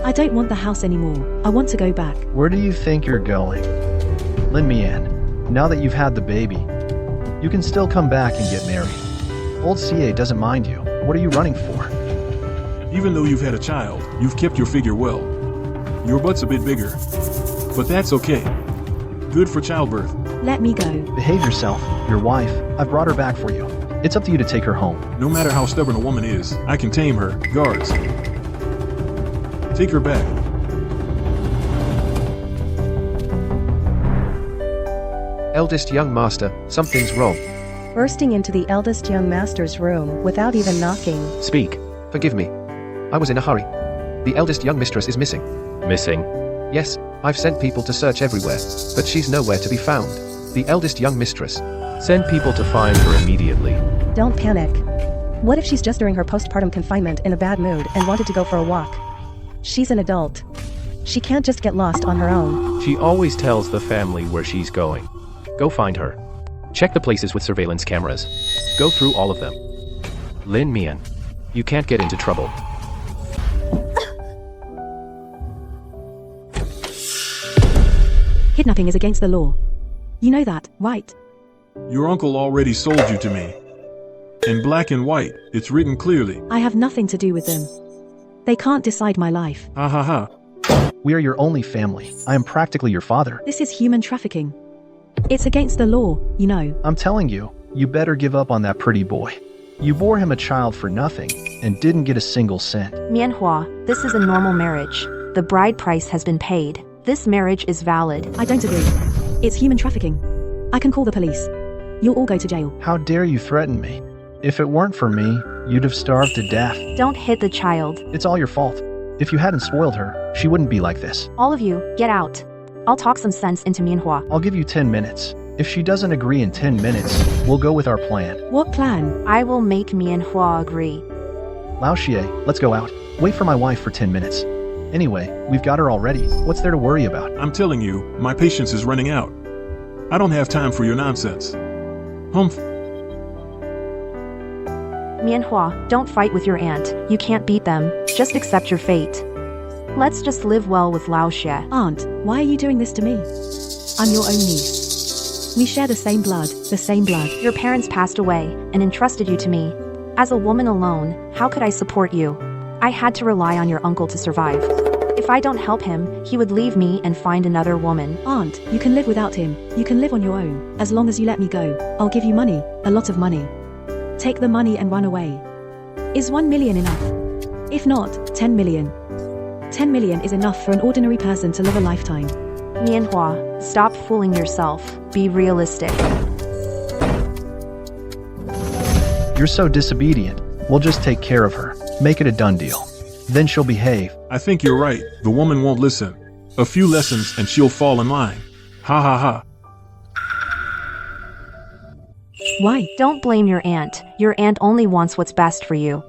I don't want the house anymore. I want to go back. Where do you think you're going? Lin Mian, now that you've had the baby, you can still come back and get married. Old CA doesn't mind you. What are you running for? Even though you've had a child, you've kept your figure well. Your butt's a bit bigger, but that's okay. Good for childbirth. Let me go. Behave yourself. Your wife, I've brought her back for you. It's up to you to take her home. No matter how stubborn a woman is, I can tame her. Guards, take her back. Eldest young master, something's wrong. Bursting into the eldest young master's room without even knocking. Speak. Forgive me. I was in a hurry. The eldest young mistress is missing. Missing? Yes, I've sent people to search everywhere, but she's nowhere to be found. The eldest young mistress. Send people to find her immediately. Don't panic. What if she's just during her postpartum confinement in a bad mood and wanted to go for a walk? She's an adult. She can't just get lost on her own. She always tells the family where she's going. Go find her. Check the places with surveillance cameras. Go through all of them. Lin Mian, you can't get into trouble. Kidnapping is against the law. You know that, right? Your uncle already sold you to me. In black and white, it's written clearly. I have nothing to do with them. They can't decide my life. Ha ha ha. We are your only family. I am practically your father. This is human trafficking. It's against the law, you know. I'm telling you, you better give up on that pretty boy. You bore him a child for nothing, and didn't get a single cent. Mianhua, this is a normal marriage. The bride price has been paid. This marriage is valid. I don't agree. It's human trafficking. I can call the police. You'll all go to jail. How dare you threaten me? If it weren't for me, you'd have starved to death. Don't hit the child. It's all your fault. If you hadn't spoiled her, she wouldn't be like this. All of you, get out. I'll talk some sense into Mianhua. I'll give you 10 minutes. If she doesn't agree in 10 minutes, we'll go with our plan. What plan? I will make Mianhua agree. Lao Xie, let's go out. Wait for my wife for 10 minutes. Anyway, we've got her already. What's there to worry about? I'm telling you, my patience is running out. I don't have time for your nonsense. Humph. Mianhua, don't fight with your aunt. You can't beat them. Just accept your fate. Let's just live well with Lao Xie. Aunt, why are you doing this to me? I'm your own niece. We share the same blood, the same blood. Your parents passed away and entrusted you to me. As a woman alone, how could I support you? I had to rely on your uncle to survive. If I don't help him, he would leave me and find another woman. Aunt, you can live without him. You can live on your own. As long as you let me go, I'll give you money, a lot of money. Take the money and run away. Is 1 million enough? If not, 10 million. 10 million is enough for an ordinary person to live a lifetime. Mianhua, stop fooling yourself. Be realistic. You're so disobedient. We'll just take care of her. Make it a done deal. Then she'll behave. I think you're right. The woman won't listen. A few lessons and she'll fall in line. Ha ha ha. Why? Don't blame your aunt. Your aunt only wants what's best for you.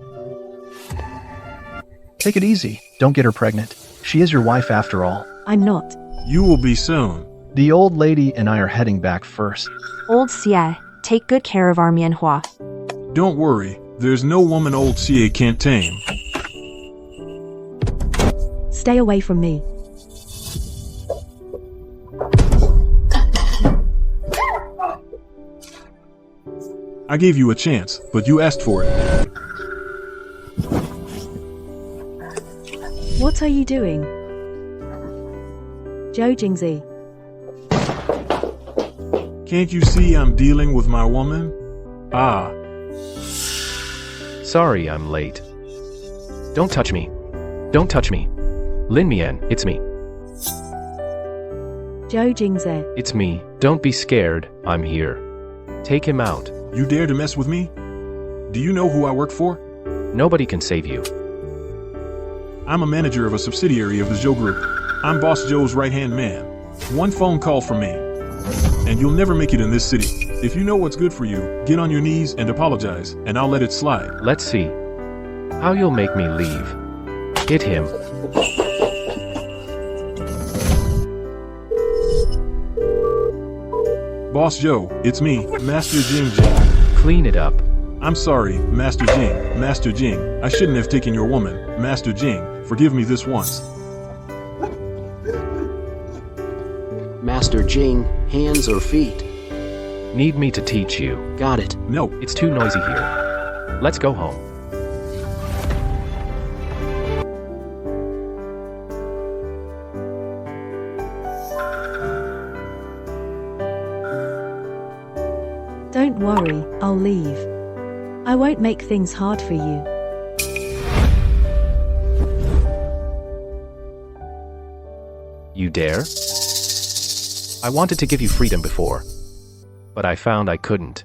Take it easy. Don't get her pregnant. She is your wife after all. I'm not. You will be soon. The old lady and I are heading back first. Old Xie, take good care of our Mianhua. Don't worry. There's no woman old CA can't tame. Stay away from me. I gave you a chance, but you asked for it. What are you doing? Zhou Jingzi. Can't you see I'm dealing with my woman? Ah. Sorry I'm late. Don't touch me. Don't touch me. Lin Mian, it's me. Zhou Jingzi. It's me. Don't be scared, I'm here. Take him out. You dare to mess with me? Do you know who I work for? Nobody can save you. I'm a manager of a subsidiary of the Joe Group. I'm Boss Joe's right-hand man. One phone call from me, and you'll never make it in this city. If you know what's good for you, get on your knees and apologize, and I'll let it slide. Let's see how you'll make me leave. Hit him. Boss Joe, it's me, Master Jing Jing. Clean it up. I'm sorry, Master Jing. Master Jing, I shouldn't have taken your woman. Master Jing, forgive me this once. Master Jing, hands or feet? Need me to teach you? Got it. No. It's too noisy here. Let's go home. Don't worry, I'll leave. I won't make things hard for you. You dare? I wanted to give you freedom before, but I found I couldn't.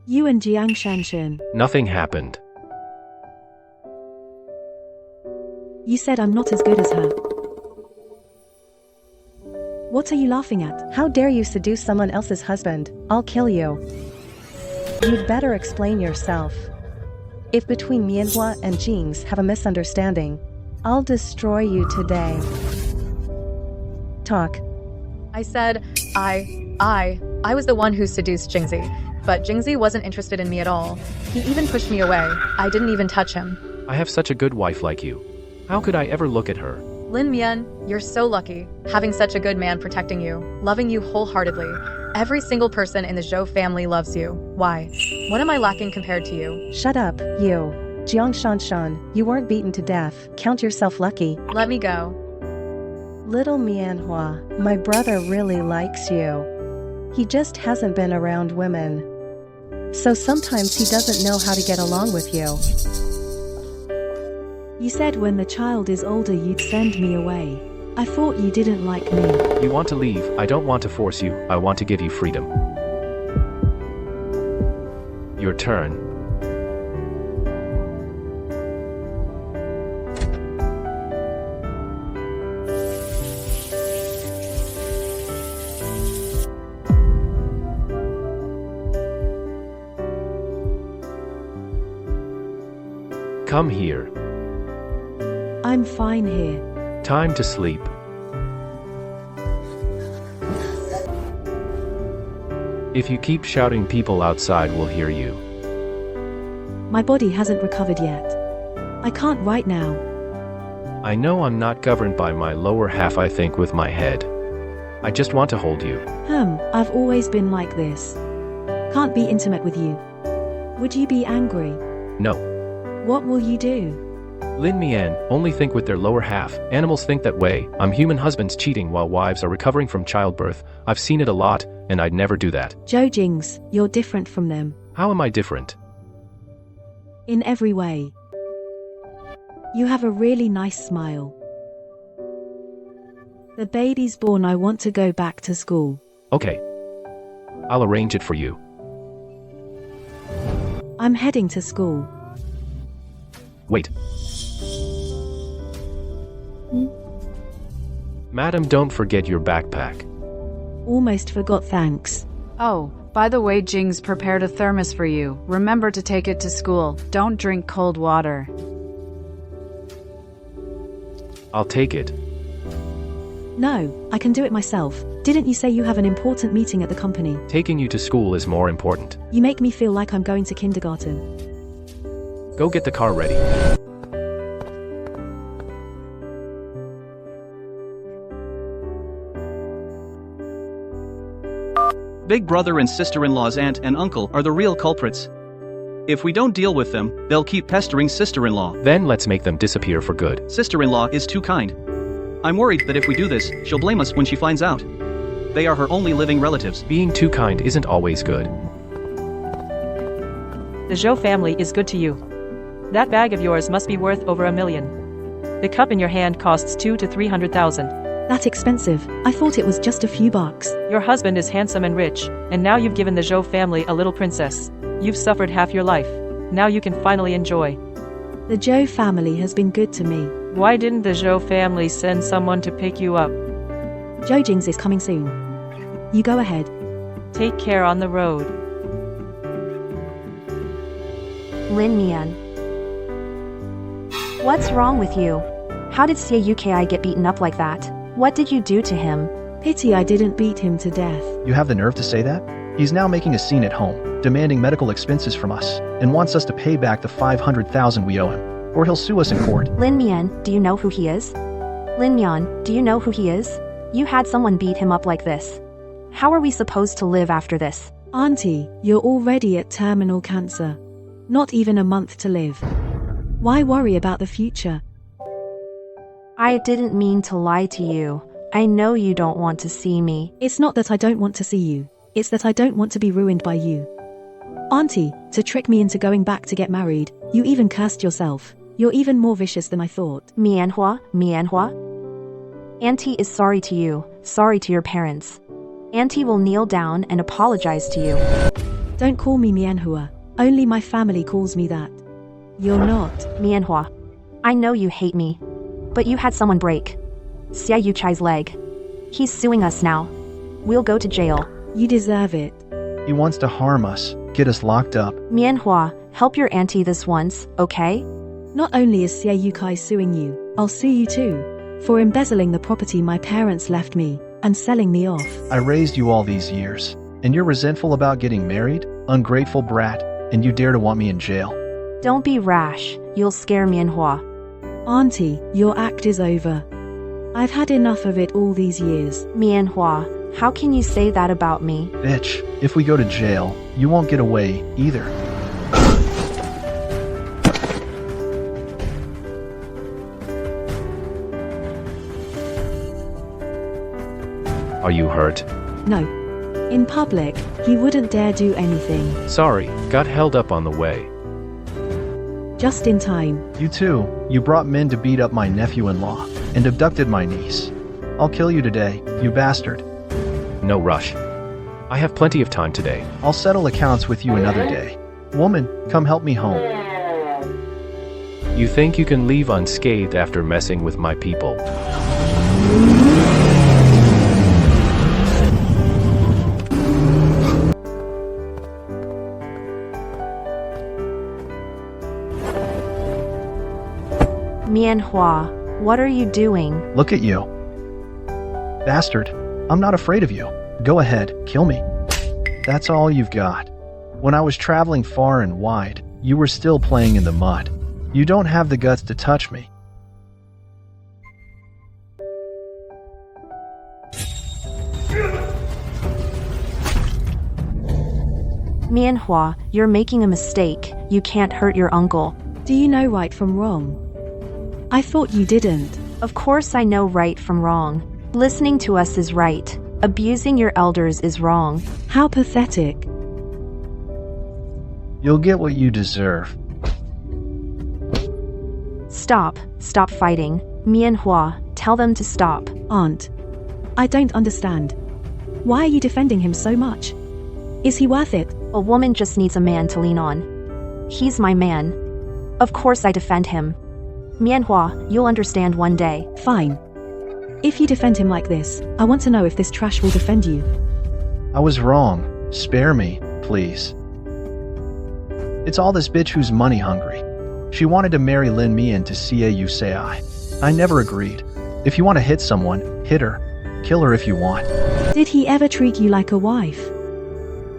You and Jiang Shanshan. Nothing happened. You said I'm not as good as her. What are you laughing at? How dare you seduce someone else's husband? I'll kill you. You'd better explain yourself. If between Mianhua and Jing's have a misunderstanding, I'll destroy you today. Talk. I said, I was the one who seduced Jingzi, but Jingzi wasn't interested in me at all. He even pushed me away. I didn't even touch him. I have such a good wife like you. How could I ever look at her? Lin Mian, you're so lucky, having such a good man protecting you, loving you wholeheartedly. Every single person in the Zhou family loves you. Why? What am I lacking compared to you? Shut up, you. Jiang Shanshan, you weren't beaten to death. Count yourself lucky. Let me go. Little Mianhua, my brother really likes you. He just hasn't been around women. So sometimes he doesn't know how to get along with you. You said when the child is older you'd send me away. I thought you didn't like me. You want to leave. I don't want to force you. I want to give you freedom. Your turn. Come here. I'm fine here. Time to sleep. If you keep shouting, people outside will hear you. My body hasn't recovered yet. I can't right now. I know I'm not governed by my lower half, I think with my head. I just want to hold you. I've always been like this. Can't be intimate with you. Would you be angry? No. What will you do? Lin Mian, only think with their lower half. Animals think that way. I'm human husbands cheating while wives are recovering from childbirth. I've seen it a lot, and I'd never do that. Zhou Jings, you're different from them. How am I different? In every way. You have a really nice smile. The baby's born. I want to go back to school. Okay. I'll arrange it for you. I'm heading to school. Wait. Madam, don't forget your backpack. Almost forgot, thanks. Oh, by the way, Jing's prepared a thermos for you. Remember to take it to school. Don't drink cold water. I'll take it. No, I can do it myself. Didn't you say you have an important meeting at the company? Taking you to school is more important. You make me feel like I'm going to kindergarten. Go get the car ready. Big brother and sister-in-law's aunt and uncle are the real culprits. If we don't deal with them, they'll keep pestering sister-in-law. Then let's make them disappear for good. Sister-in-law is too kind. I'm worried that if we do this, she'll blame us when she finds out. They are her only living relatives. Being too kind isn't always good. The Zhou family is good to you. That bag of yours must be worth over $1 million. The cup in your hand costs 200,000 to 300,000. That expensive? I thought it was just a few bucks. Your husband is handsome and rich, and now you've given the Zhou family a little princess. You've suffered half your life. Now you can finally enjoy. The Zhou family has been good to me. Why didn't the Zhou family send someone to pick you up? Zhou Jing's is coming soon. You go ahead. Take care on the road. Lin Mian. What's wrong with you? How did Xie Yuki get beaten up like that? What did you do to him? Pity I didn't beat him to death. You have the nerve to say that? He's now making a scene at home, demanding medical expenses from us, and wants us to pay back the 500,000 we owe him, or he'll sue us in court. Lin Mian, do you know who he is? Lin Mian, do you know who he is? You had someone beat him up like this. How are we supposed to live after this? Auntie, you're already at terminal cancer. Not even a month to live. Why worry about the future? I didn't mean to lie to you. I know you don't want to see me. It's not that I don't want to see you. It's that I don't want to be ruined by you. Auntie, to trick me into going back to get married, you even cursed yourself. You're even more vicious than I thought. Mianhua. Auntie is sorry to you, sorry to your parents. Auntie will kneel down and apologize to you. Don't call me Mianhua. Only my family calls me that. You're not. Mianhua. I know you hate me. But you had someone break Xia Yuchai's leg. He's suing us now. We'll go to jail. You deserve it. He wants to harm us, get us locked up. Mianhua, help your auntie this once, okay? Not only is Xie Yukai suing you, I'll sue you too. For embezzling the property my parents left me, and selling me off. I raised you all these years, and you're resentful about getting married? Ungrateful brat, and you dare to want me in jail. Don't be rash, you'll scare Mianhua. Auntie, your act is over. I've had enough of it all these years. Mianhua, how can you say that about me? Bitch, if we go to jail, you won't get away, either. Are you hurt? No. In public, he wouldn't dare do anything. Sorry, got held up on the way. Just in time. You too. You brought men to beat up my nephew-in-law, and abducted my niece. I'll kill you today, you bastard. No rush. I have plenty of time today. I'll settle accounts with you another day. Woman, come help me home. You think you can leave unscathed after messing with my people? Mianhua, what are you doing? Look at you. Bastard, I'm not afraid of you. Go ahead, kill me. That's all you've got. When I was traveling far and wide, you were still playing in the mud. You don't have the guts to touch me. Mianhua, you're making a mistake. You can't hurt your uncle. Do you know right from wrong? I thought you didn't. Of course I know right from wrong. Listening to us is right. Abusing your elders is wrong. How pathetic. You'll get what you deserve. Stop fighting. Mianhua, tell them to stop. Aunt, I don't understand. Why are you defending him so much? Is he worth it? A woman just needs a man to lean on. He's my man. Of course I defend him. Mianhua, you'll understand one day. Fine. If you defend him like this, I want to know if this trash will defend you. I was wrong. Spare me, please. It's all this bitch who's money hungry. She wanted to marry Lin Mian to Xie Yucai. I never agreed. If you want to hit someone, hit her. Kill her if you want. Did he ever treat you like a wife?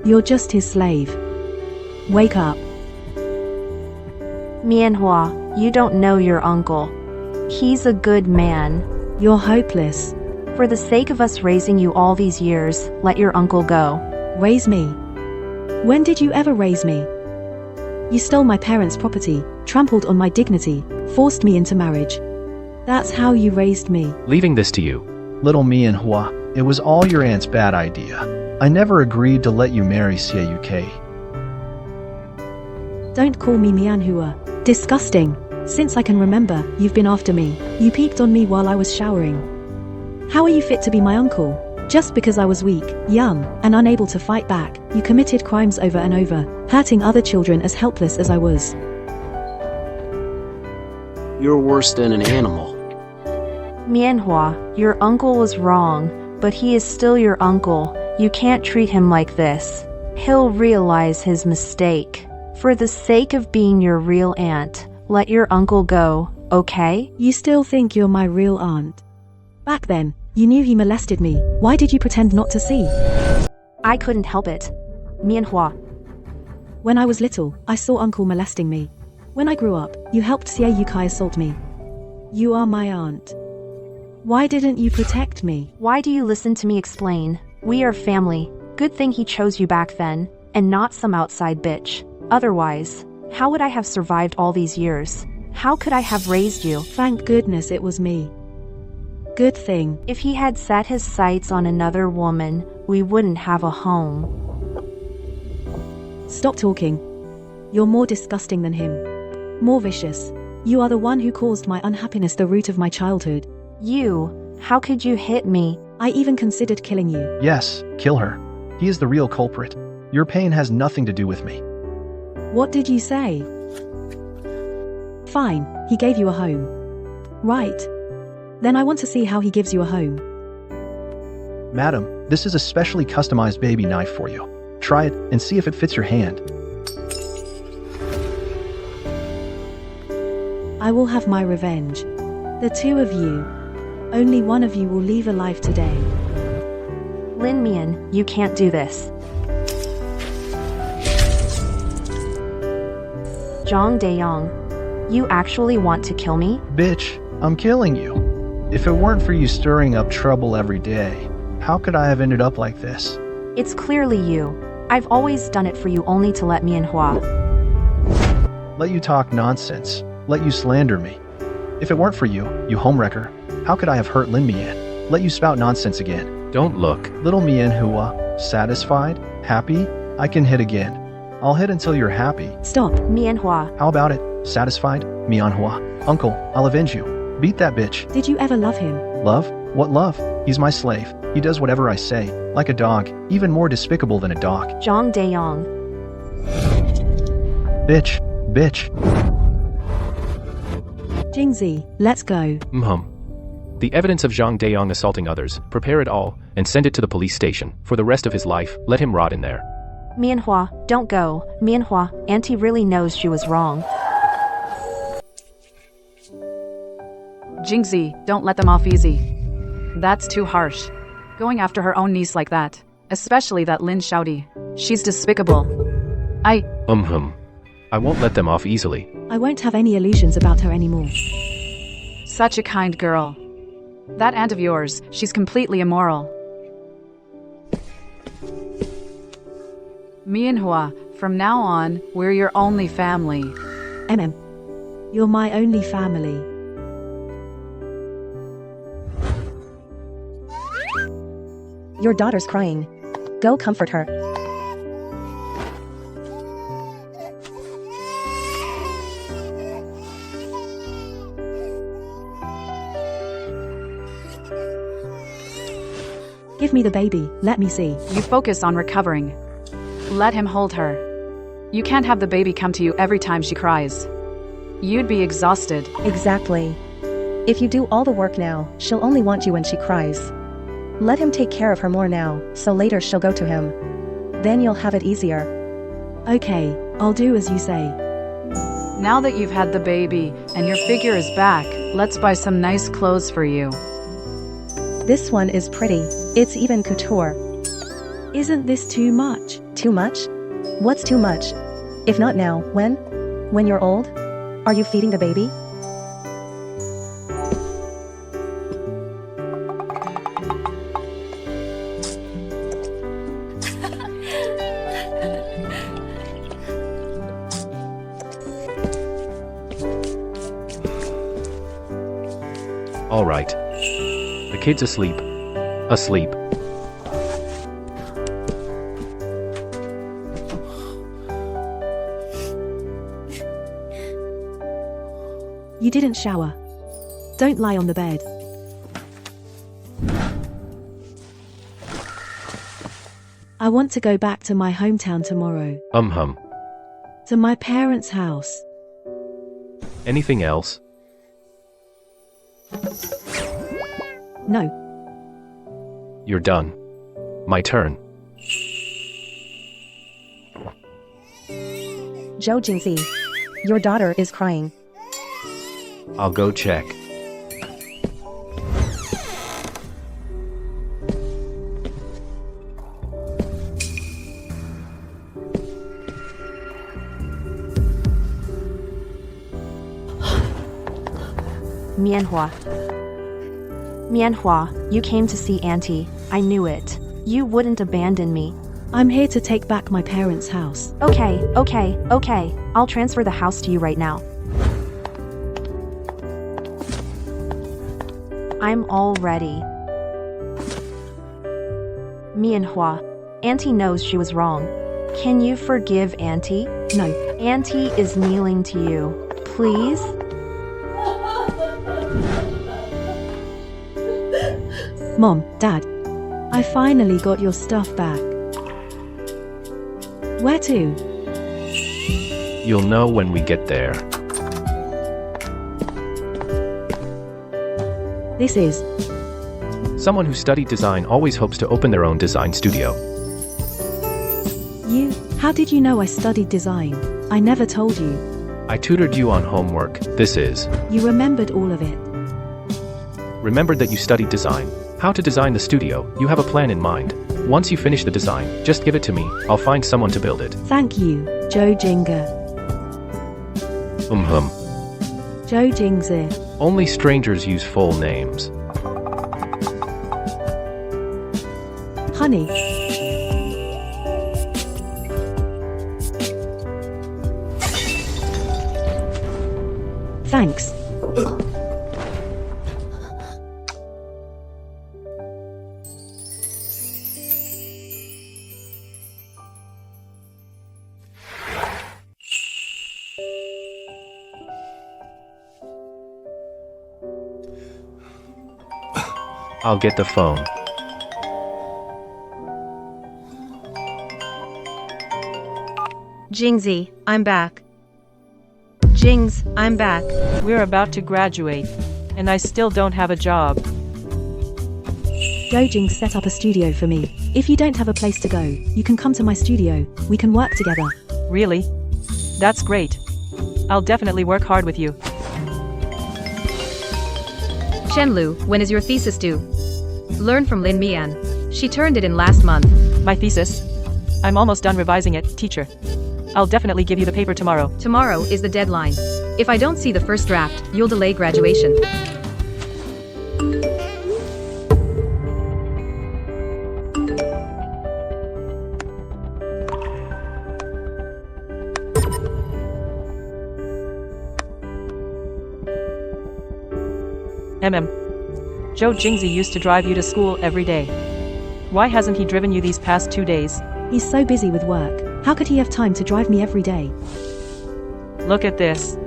You're just his slave. Wake up. Mianhua, you don't know your uncle. He's a good man. You're hopeless. For the sake of us raising you all these years, let your uncle go. Raise me? When did you ever raise me? You stole my parents' property, trampled on my dignity, forced me into marriage. That's how you raised me. Leaving this to you. Little Mianhua, it was all your aunt's bad idea. I never agreed to let you marry Xie Yukai. Don't call me Mianhua. Disgusting. Since I can remember, you've been after me. You peeked on me while I was showering. How are you fit to be my uncle? Just because I was weak, young, and unable to fight back, you committed crimes over and over, hurting other children as helpless as I was. You're worse than an animal. Mianhua, your uncle was wrong, but he is still your uncle. You can't treat him like this. He'll realize his mistake. For the sake of being your real aunt, let your uncle go, okay? You still think you're my real aunt? Back then, you knew he molested me. Why did you pretend not to see? I couldn't help it. Mianhua. When I was little, I saw uncle molesting me. When I grew up, you helped Xie Yukai assault me. You are my aunt. Why didn't you protect me? Why do you listen to me explain? We are family. Good thing he chose you back then, and not some outside bitch. Otherwise, how would I have survived all these years? How could I have raised you? Thank goodness it was me. Good thing. If he had set his sights on another woman, we wouldn't have a home. Stop talking. You're more disgusting than him. More vicious. You are the one who caused my unhappiness, the root of my childhood. You? How could you hit me? I even considered killing you. Yes, kill her. He is the real culprit. Your pain has nothing to do with me. What did you say? Fine, he gave you a home. Right. Then I want to see how he gives you a home. Madam, this is a specially customized baby knife for you. Try it and see if it fits your hand. I will have my revenge. The two of you. Only one of you will leave alive today. Lin Mian, you can't do this. Zhang Dayong, you actually want to kill me? Bitch, I'm killing you. If it weren't for you stirring up trouble every day, how could I have ended up like this? It's clearly you. I've always done it for you only to let Mianhua. Let you talk nonsense. Let you slander me. If it weren't for you, you homewrecker, how could I have hurt Lin Mian? Let you spout nonsense again. Don't look. Little Mianhua, satisfied? Happy? I can hit again. I'll hit until you're happy. Stop. Mianhua. How about it? Satisfied? Mianhua. Uncle, I'll avenge you. Beat that bitch. Did you ever love him? Love? What love? He's my slave. He does whatever I say. Like a dog. Even more despicable than a dog. Zhang Dayong. Bitch. Bitch. Jingzi, let's go. The evidence of Zhang Dayong assaulting others, prepare it all, and send it to the police station. For the rest of his life, let him rot in there. Mianhua, don't go. Mianhua, Auntie really knows she was wrong. Jingzi, don't let them off easy. That's too harsh. Going after her own niece like that. Especially that Lin Shaodi. She's despicable. I won't let them off easily. I won't have any illusions about her anymore. Such a kind girl. That aunt of yours, she's completely immoral. Mianhua, from now on, we're your only family. You're my only family. Your daughter's crying. Go comfort her. Give me the baby, let me see. You focus on recovering. Let him hold her. You can't have the baby come to you every time she cries. You'd be exhausted. Exactly. If you do all the work now, she'll only want you when she cries. Let him take care of her more now, so later she'll go to him. Then you'll have it easier. Okay, I'll do as you say. Now that you've had the baby, and your figure is back, let's buy some nice clothes for you. This one is pretty. It's even couture. Isn't this too much? Too much? What's too much? If not now, when? When you're old? Are you feeding the baby? All right. The kid's asleep. Asleep. You didn't shower. Don't lie on the bed. I want to go back to my hometown tomorrow. Hum. To my parents' house. Anything else? No. You're done. My turn. Zhou Jingzi, your daughter is crying. I'll go check. Mianhua. Mianhua, you came to see Auntie. I knew it. You wouldn't abandon me. I'm here to take back my parents' house. Okay. I'll transfer the house to you right now. I'm all ready. Mianhua, Auntie knows she was wrong. Can you forgive Auntie? No. Auntie is kneeling to you. Please? Mom, Dad, I finally got your stuff back. Where to? You'll know when we get there. This is. Someone who studied design always hopes to open their own design studio. You? How did you know I studied design? I never told you. I tutored you on homework. This is. You remembered all of it. Remembered that you studied design. How to design the studio, you have a plan in mind. Once you finish the design, just give it to me. I'll find someone to build it. Thank you, Zhou Jinga. Hum. Zhou Jingzi. Only strangers use full names. Honey. Thanks. I'll get the phone. Jingzi, I'm back. Jings, I'm back. We're about to graduate, and I still don't have a job. Zhou Jing set up a studio for me. If you don't have a place to go, you can come to my studio. We can work together. Really? That's great. I'll definitely work hard with you. Shenlu, when is your thesis due? Learn from Lin Mian. She turned it in last month. My thesis? I'm almost done revising it, teacher. I'll definitely give you the paper tomorrow. Tomorrow is the deadline. If I don't see the first draft, you'll delay graduation. Zhou Jingzi used to drive you to school every day. Why hasn't he driven you these past 2 days? He's so busy with work. How could he have time to drive me every day? Look at this.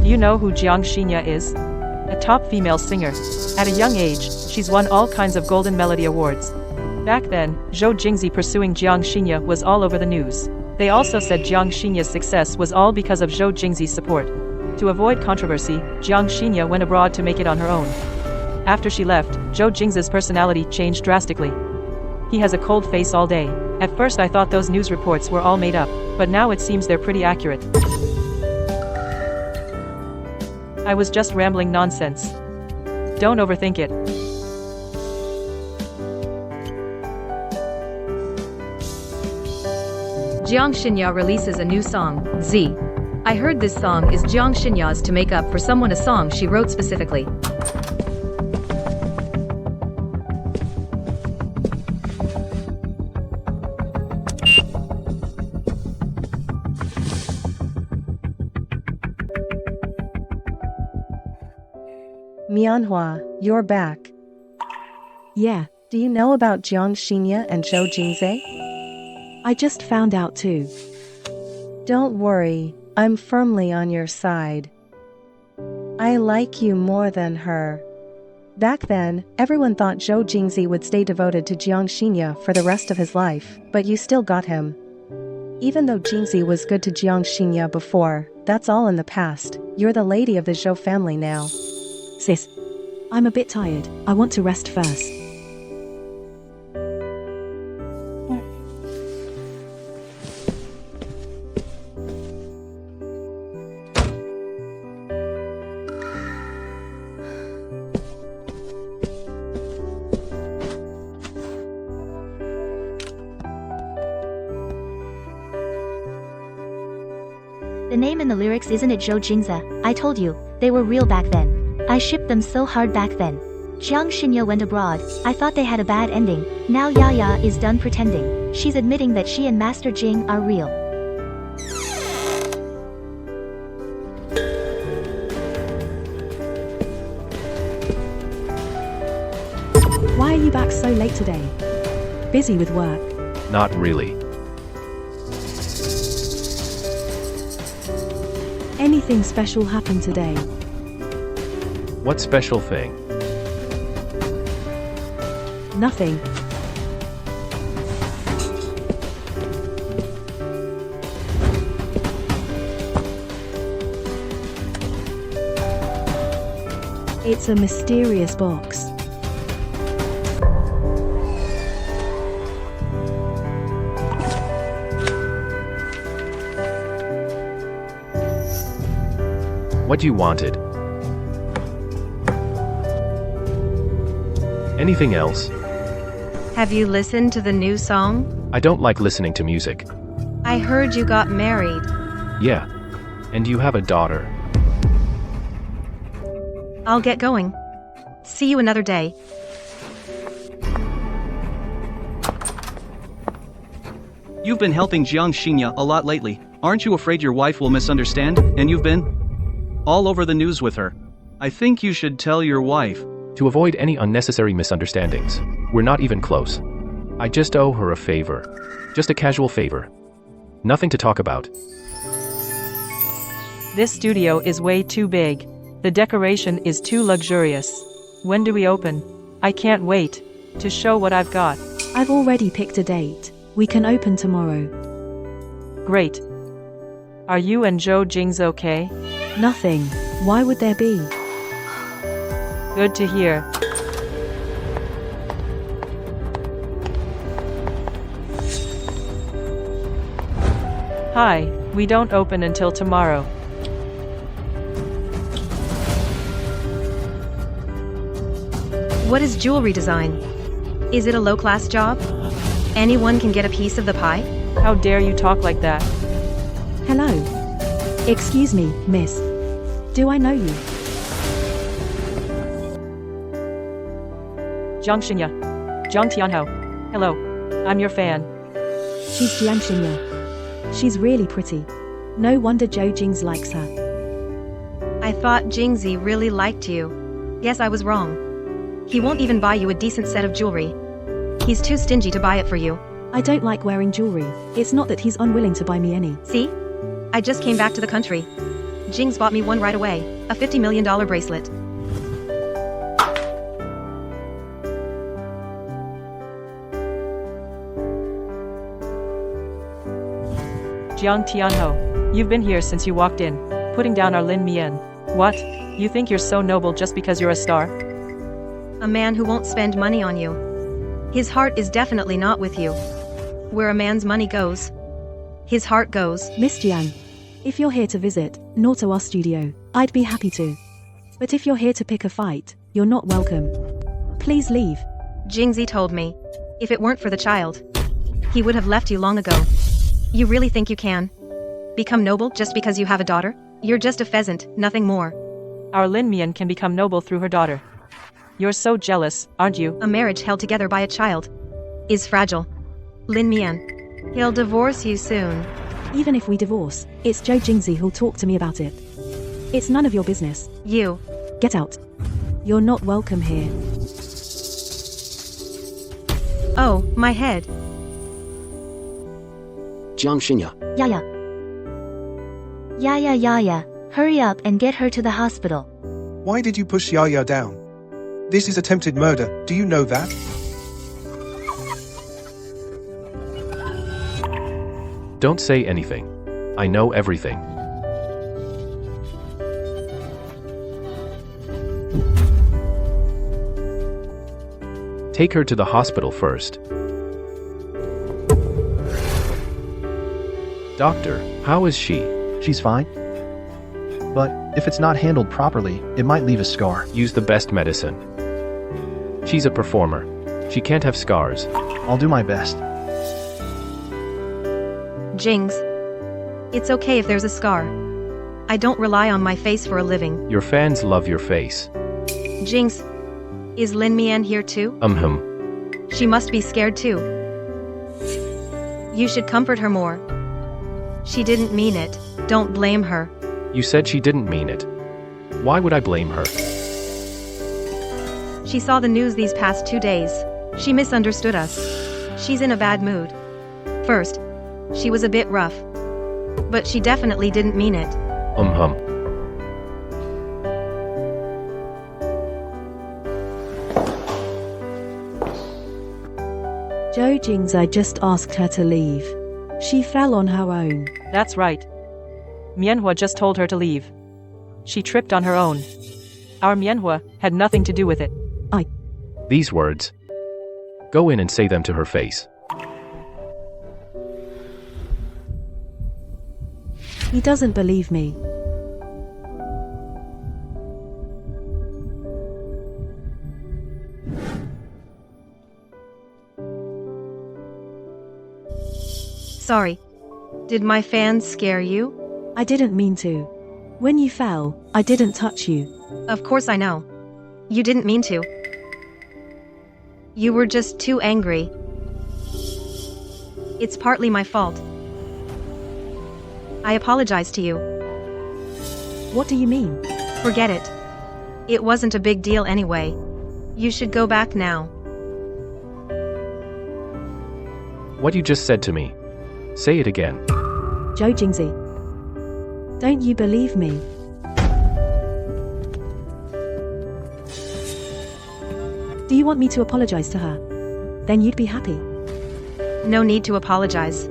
Do you know who Jiang Xinya is? A top female singer. At a young age, she's won all kinds of Golden Melody Awards. Back then, Zhou Jingzi pursuing Jiang Xinya was all over the news. They also said Jiang Xinya's success was all because of Zhou Jingzi's support. To avoid controversy, Jiang Xinya went abroad to make it on her own. After she left, Zhou Jingzi's personality changed drastically. He has a cold face all day. At first I thought those news reports were all made up, but now it seems they're pretty accurate. I was just rambling nonsense. Don't overthink it. Jiang Xinya releases a new song, Z. I heard this song is Jiang Xinya's to make up for someone a song she wrote specifically. Mianhua, you're back. Yeah, Do you know about Jiang Xinya and Zhou Jingzi? I just found out too. Don't worry, I'm firmly on your side. I like you more than her. Back then, everyone thought Zhou Jingzi would stay devoted to Jiang Xinya for the rest of his life, but you still got him. Even though Jingzi was good to Jiang Xinya before, that's all in the past. You're the lady of the Zhou family now. Sis, I'm a bit tired. I want to rest first. The name in the lyrics isn't it Zhou Jingzi? I told you, they were real back then. I shipped them so hard back then. Jiang Xinya went abroad, I thought they had a bad ending. Now Yaya is done pretending. She's admitting that she and Master Jing are real. Why are you back so late today? Busy with work? Not really. Anything special happened today? What special thing? Nothing. It's a mysterious box. What you wanted? Anything else? Have you listened to the new song? I don't like listening to music. I heard you got married. Yeah. And you have a daughter. I'll get going. See you another day. You've been helping Jiang Xinya a lot lately. Aren't you afraid your wife will misunderstand? And you've been all over the news with her. I think you should tell your wife. To avoid any unnecessary misunderstandings. We're not even close. I just owe her a favor. Just a casual favor. Nothing to talk about. This studio is way too big. The decoration is too luxurious. When do we open? I can't wait to show what I've got. I've already picked a date. We can open tomorrow. Great. Are you and Zhou Jingzi okay? Nothing. Why would there be? Good to hear. Hi, we don't open until tomorrow. What is jewelry design? Is it a low-class job? Anyone can get a piece of the pie? How dare you talk like that? Hello. Excuse me, miss. Do I know you? Jiang Xinya. Jiang Tianhao. Hello. I'm your fan. She's Jiang Xinya. She's really pretty. No wonder Zhou Jingzi likes her. I thought Jingzi really liked you. Yes, I was wrong. He won't even buy you a decent set of jewelry. He's too stingy to buy it for you. I don't like wearing jewelry. It's not that he's unwilling to buy me any. See? I just came back to the country. Jing's bought me one right away, a $50 million bracelet. Jiang Tianhao. You've been here since you walked in, putting down our Lin Mian. What? You think you're so noble just because you're a star? A man who won't spend money on you. His heart is definitely not with you. Where a man's money goes, his heart goes. Miss Jiang, if you're here to visit, not to our studio, I'd be happy to. But if you're here to pick a fight, you're not welcome. Please leave. Jingzi told me, if it weren't for the child, he would have left you long ago. You really think you can become noble just because you have a daughter? You're just a pheasant, nothing more. Our Lin Mian can become noble through her daughter. You're so jealous, aren't you? A marriage held together by a child is fragile. Lin Mian, he'll divorce you soon. Even if we divorce, it's Zhou Jingzi who'll talk to me about it. It's none of your business. You. Get out. You're not welcome here. Oh, my head. Jiang Xinya. Yaya. Yaya, hurry up and get her to the hospital. Why did you push Yaya down? This is attempted murder, do you know that? Don't say anything. I know everything. Take her to the hospital first. Doctor, how is she? She's fine. But if it's not handled properly, it might leave a scar. Use the best medicine. She's a performer. She can't have scars. I'll do my best. Jings. It's okay if there's a scar. I don't rely on my face for a living. Your fans love your face. Jings. Is Lin Mian here too? She must be scared too. You should comfort her more. She didn't mean it. Don't blame her. You said she didn't mean it. Why would I blame her? She saw the news these past 2 days. She misunderstood us. She's in a bad mood. First, she was a bit rough. But she definitely didn't mean it. Joe Jings, I just asked her to leave. She fell on her own. That's right. Mianhua just told her to leave. She tripped on her own. Our Mianhua had nothing to do with it. These words. Go in and say them to her face. He doesn't believe me. Sorry. Did my fans scare you? I didn't mean to. When you fell, I didn't touch you. Of course I know. You didn't mean to. You were just too angry. It's partly my fault. I apologize to you. What do you mean? Forget it. It wasn't a big deal anyway. You should go back now. What you just said to me. Say it again. Joe Jingsy. Don't you believe me? Do you want me to apologize to her? Then you'd be happy. No need to apologize.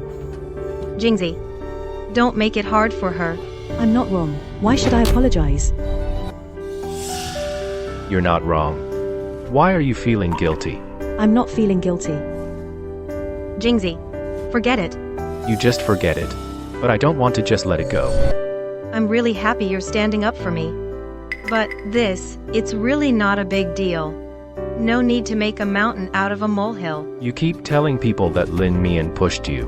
Jingsy. Don't make it hard for her. I'm not wrong. Why should I apologize? You're not wrong. Why are you feeling guilty? I'm not feeling guilty. Jingsy. Forget it. You just forget it. But I don't want to just let it go. I'm really happy you're standing up for me. But it's really not a big deal. No need to make a mountain out of a molehill. You keep telling people that Lin Mian pushed you.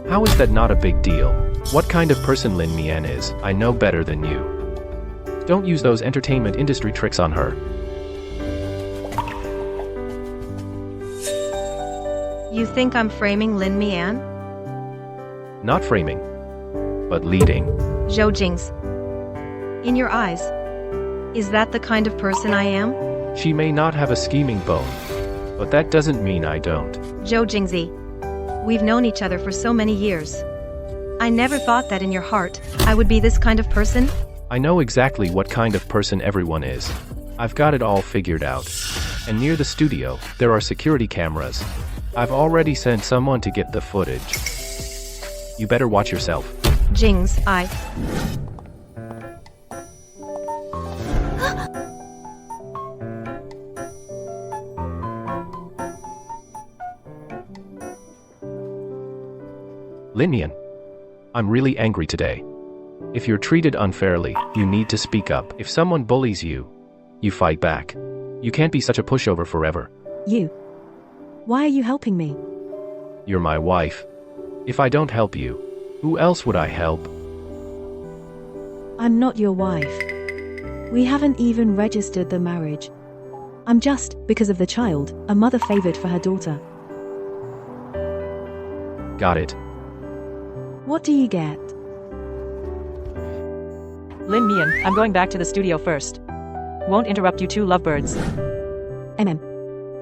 How is that not a big deal? What kind of person Lin Mian is, I know better than you. Don't use those entertainment industry tricks on her. You think I'm framing Lin Mian? Not framing, but leading. Zhou Jings. In your eyes, is that the kind of person I am? She may not have a scheming bone, but that doesn't mean I don't. Zhou Jingzi. We've known each other for so many years. I never thought that in your heart, I would be this kind of person. I know exactly what kind of person everyone is. I've got it all figured out. And near the studio, there are security cameras. I've already sent someone to get the footage. You better watch yourself. Jings, Lin Mian. I'm really angry today. If you're treated unfairly, you need to speak up. If someone bullies you, you fight back. You can't be such a pushover forever. You. Why are you helping me? You're my wife. If I don't help you, who else would I help? I'm not your wife. We haven't even registered the marriage. I'm just, because of the child, a mother favored for her daughter. Got it. What do you get? Lin Mian, I'm going back to the studio first. Won't interrupt you two lovebirds.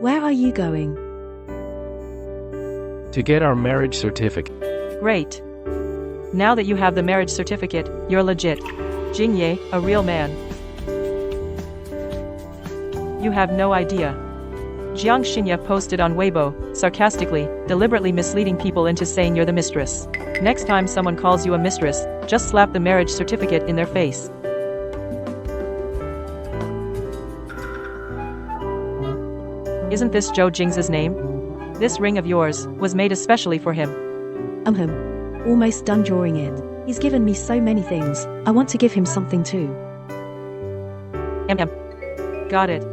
Where are you going? To get our marriage certificate. Great. Now that you have the marriage certificate, you're legit. Jing Ye, a real man. You have no idea. Jiang Xinya posted on Weibo, sarcastically, deliberately misleading people into saying you're the mistress. Next time someone calls you a mistress, just slap the marriage certificate in their face. Isn't this Zhou Jing's name? This ring of yours was made especially for him. Almost done drawing it. He's given me so many things. I want to give him something too. Got it.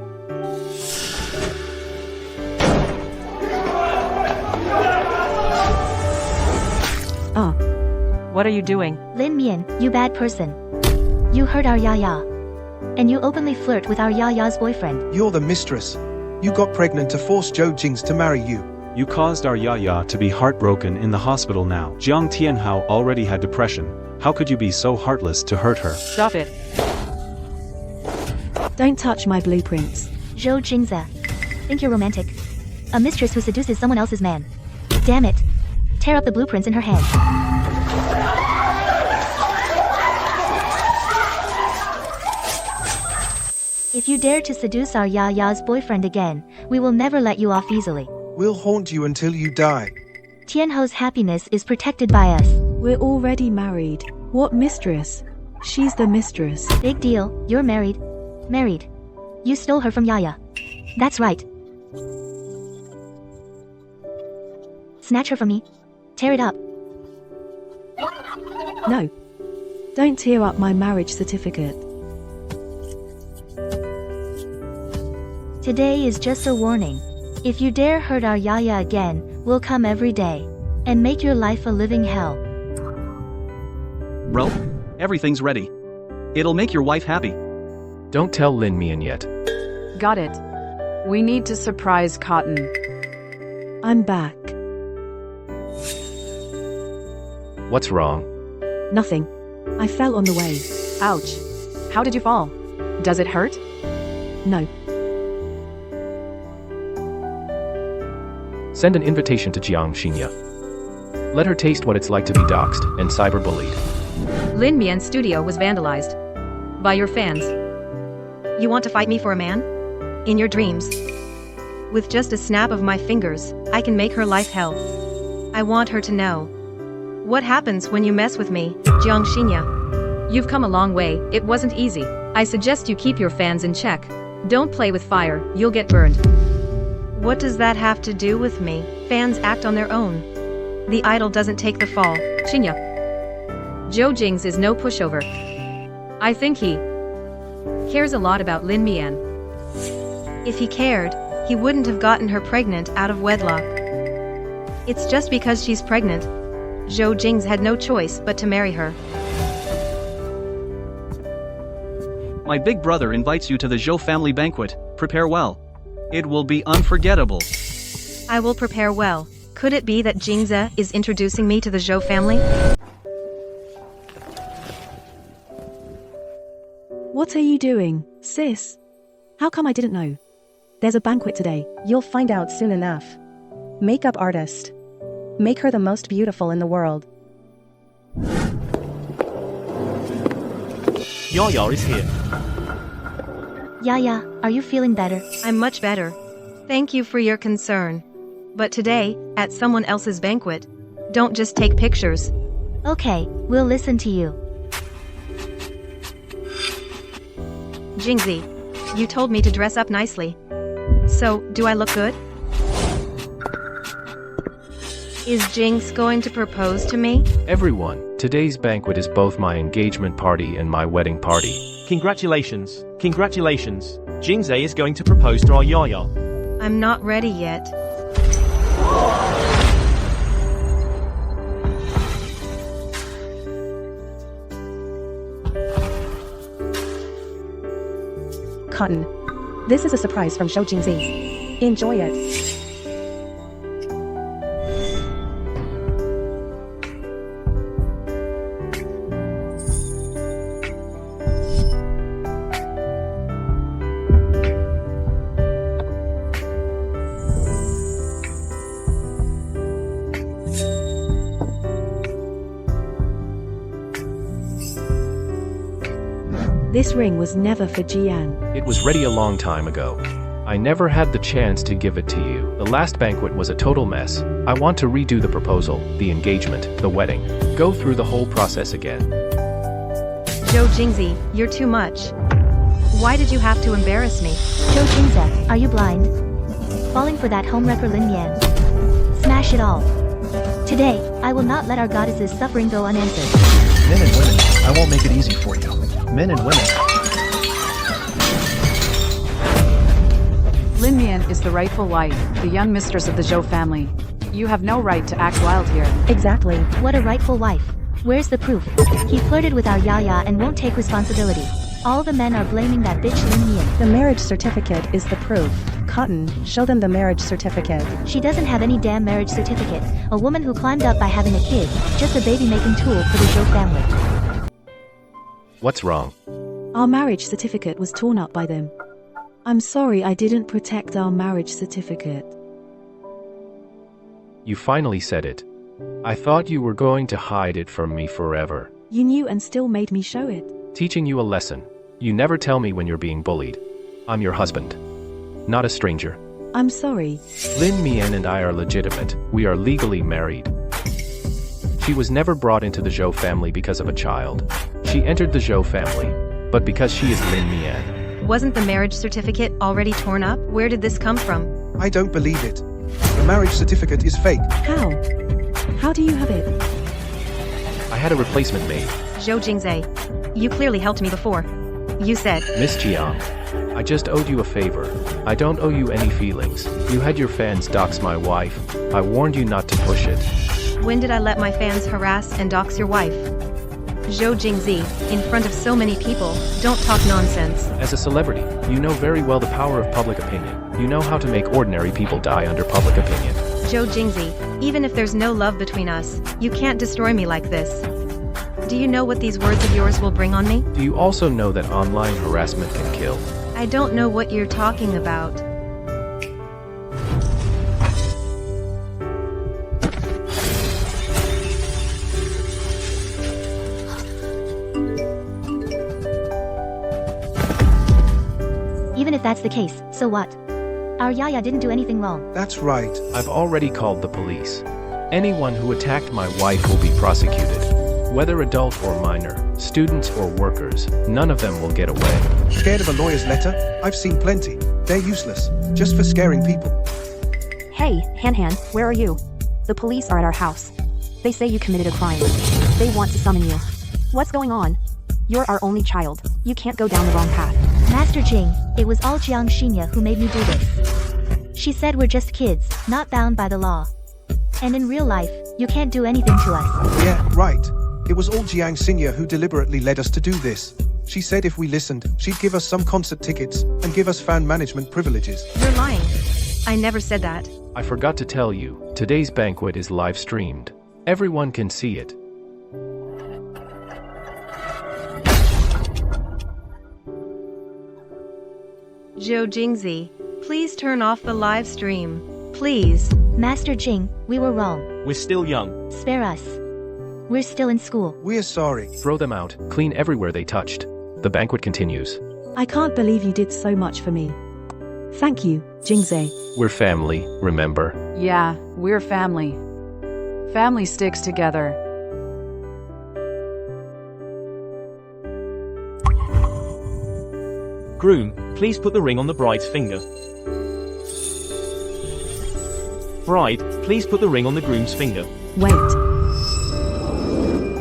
What are you doing? Lin Mian, you bad person. You hurt our Yaya. And you openly flirt with our Yaya's boyfriend. You're the mistress. You got pregnant to force Zhou Jings to marry you. You caused our Yaya to be heartbroken in the hospital now. Jiang Tianhao already had depression. How could you be so heartless to hurt her? Stop it. Don't touch my blueprints. Zhou Jingza. Think you're romantic. A mistress who seduces someone else's man. Damn it. Tear up the blueprints in her hand. If you dare to seduce our Yaya's boyfriend again, we will never let you off easily. We'll haunt you until you die. Tianho's happiness is protected by us. We're already married. What mistress? She's the mistress. Big deal, you're married. Married. You stole her from Yaya. That's right. Snatch her from me. Tear it up. No. Don't tear up my marriage certificate. Today is just a warning. If you dare hurt our Yaya again, we'll come every day and make your life a living hell. Bro, everything's ready. It'll make your wife happy. Don't tell Lin Mian yet. Got it. We need to surprise Cotton. I'm back. What's wrong? Nothing. I fell on the way. Ouch. How did you fall? Does it hurt? No. Send an invitation to Jiang Xinya. Let her taste what it's like to be doxxed and cyberbullied. Lin Mian's studio was vandalized by your fans. You want to fight me for a man? In your dreams. With just a snap of my fingers, I can make her life hell. I want her to know. What happens when you mess with me, Jiang Xinya? You've come a long way, it wasn't easy. I suggest you keep your fans in check. Don't play with fire, you'll get burned. What does that have to do with me? Fans act on their own. The idol doesn't take the fall. Xinya. Zhou Jings is no pushover. I think he cares a lot about Lin Mian. If he cared, he wouldn't have gotten her pregnant out of wedlock. It's just because she's pregnant. Zhou Jings had no choice but to marry her. My big brother invites you to the Zhou family banquet. Prepare well. It will be unforgettable. I will prepare well. Could it be that Jingza is introducing me to the Zhou family? What are you doing, sis? How come I didn't know? There's a banquet today. You'll find out soon enough. Makeup artist. Make her the most beautiful in the world. Yaya is here. Yaya, are you feeling better? I'm much better. Thank you for your concern. But today, at someone else's banquet, don't just take pictures. Okay, we'll listen to you. Jingzi, you told me to dress up nicely. So, do I look good? Is Jinx going to propose to me? Everyone, today's banquet is both my engagement party and my wedding party. Congratulations. Congratulations. Jingze is going to propose to our Yaya. I'm not ready yet. Cotton. This is a surprise from Zhou Jingzi. Enjoy it. This ring was never for Jian. It was ready a long time ago. I never had the chance to give it to you. The last banquet was a total mess. I want to redo the proposal, the engagement, the wedding. Go through the whole process again. Zhou Jingzi, you're too much. Why did you have to embarrass me? Zhou Jingze, are you blind? Falling for that homewrecker Lin Yan. Smash it all. Today, I will not let our goddess's suffering go unanswered. Men and women, I won't make it easy for you. Men and women. Lin Mian is the rightful wife, the young mistress of the Zhou family. You have no right to act wild here. Exactly. What a rightful wife. Where's the proof? He flirted with our Yaya and won't take responsibility. All the men are blaming that bitch Lin Mian. The marriage certificate is the proof. Cotton, show them the marriage certificate. She doesn't have any damn marriage certificate. A woman who climbed up by having a kid. Just a baby-making tool for the Zhou family. What's wrong? Our marriage certificate was torn up by them. I'm sorry I didn't protect our marriage certificate. You finally said it. I thought you were going to hide it from me forever. You knew and still made me show it. Teaching you a lesson. You never tell me when you're being bullied. I'm your husband. Not a stranger. I'm sorry. Lin Mian and I are legitimate. We are legally married. She was never brought into the Zhou family because of a child. She entered the Zhou family, but because she is Lin Mian. Wasn't the marriage certificate already torn up? Where did this come from? I don't believe it. The marriage certificate is fake. How? How do you have it? I had a replacement made. Zhou Jingze, you clearly helped me before. You said, Miss Jiang, I just owed you a favor. I don't owe you any feelings. You had your fans dox my wife. I warned you not to push it. when did I let my fans harass and dox your wife? Zhou Jingzi, in front of so many people, don't talk nonsense. As a celebrity, you know very well the power of public opinion. You know how to make ordinary people die under public opinion. Zhou Jingzi, even if there's no love between us, you can't destroy me like this. Do you know what these words of yours will bring on me? Do you also know that online harassment can kill? I don't know what you're talking about. Even if that's the case, so what? Our Yaya didn't do anything wrong. That's right. I've already called the police. Anyone who attacked my wife will be prosecuted. Whether adult or minor, students or workers, none of them will get away. Scared of a lawyer's letter? I've seen plenty. They're useless, just for scaring people. Hey, Han, where are you? The police are at our house. They say you committed a crime. They want to summon you. What's going on? You're our only child. You can't go down the wrong path. Master Jing, it was all Jiang Xinya who made me do this. She said we're just kids, not bound by the law. And in real life, you can't do anything to us. Yeah, right. It was all Jiang Xinya who deliberately led us to do this. She said if we listened, she'd give us some concert tickets and give us fan management privileges. You're lying. I never said that. I forgot to tell you, today's banquet is live streamed. Everyone can see it. Zhou Jingzi, please turn off the live stream. Please. Master Jing, we were wrong. We're still young. Spare us. We're still in school. We're sorry. Throw them out, clean everywhere they touched. The banquet continues. I can't believe you did so much for me. Thank you, Jingze. We're family, remember? Yeah, we're family. Family sticks together. Groom, please put the ring on the bride's finger. Bride, please put the ring on the groom's finger. Wait.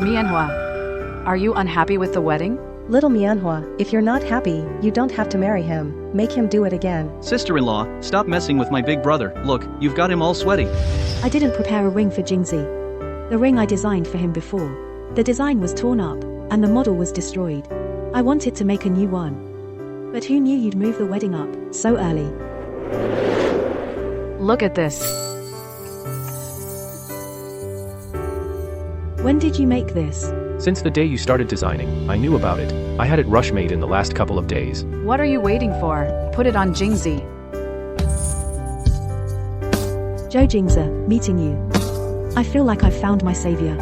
Mianhua, are you unhappy with the wedding? Little Mianhua, if you're not happy, you don't have to marry him. Make him do it again. Sister-in-law, stop messing with my big brother. Look, you've got him all sweaty. I didn't prepare a ring for Jingzi. The ring I designed for him before. The design was torn up, and the model was destroyed. I wanted to make a new one. But who knew you'd move the wedding up so early? Look at this. When did you make this? Since the day you started designing, I knew about it. I had it rush made in the last couple of days. What are you waiting for? Put it on Jingzi. Zhou Jingze, meeting you. I feel like I've found my savior.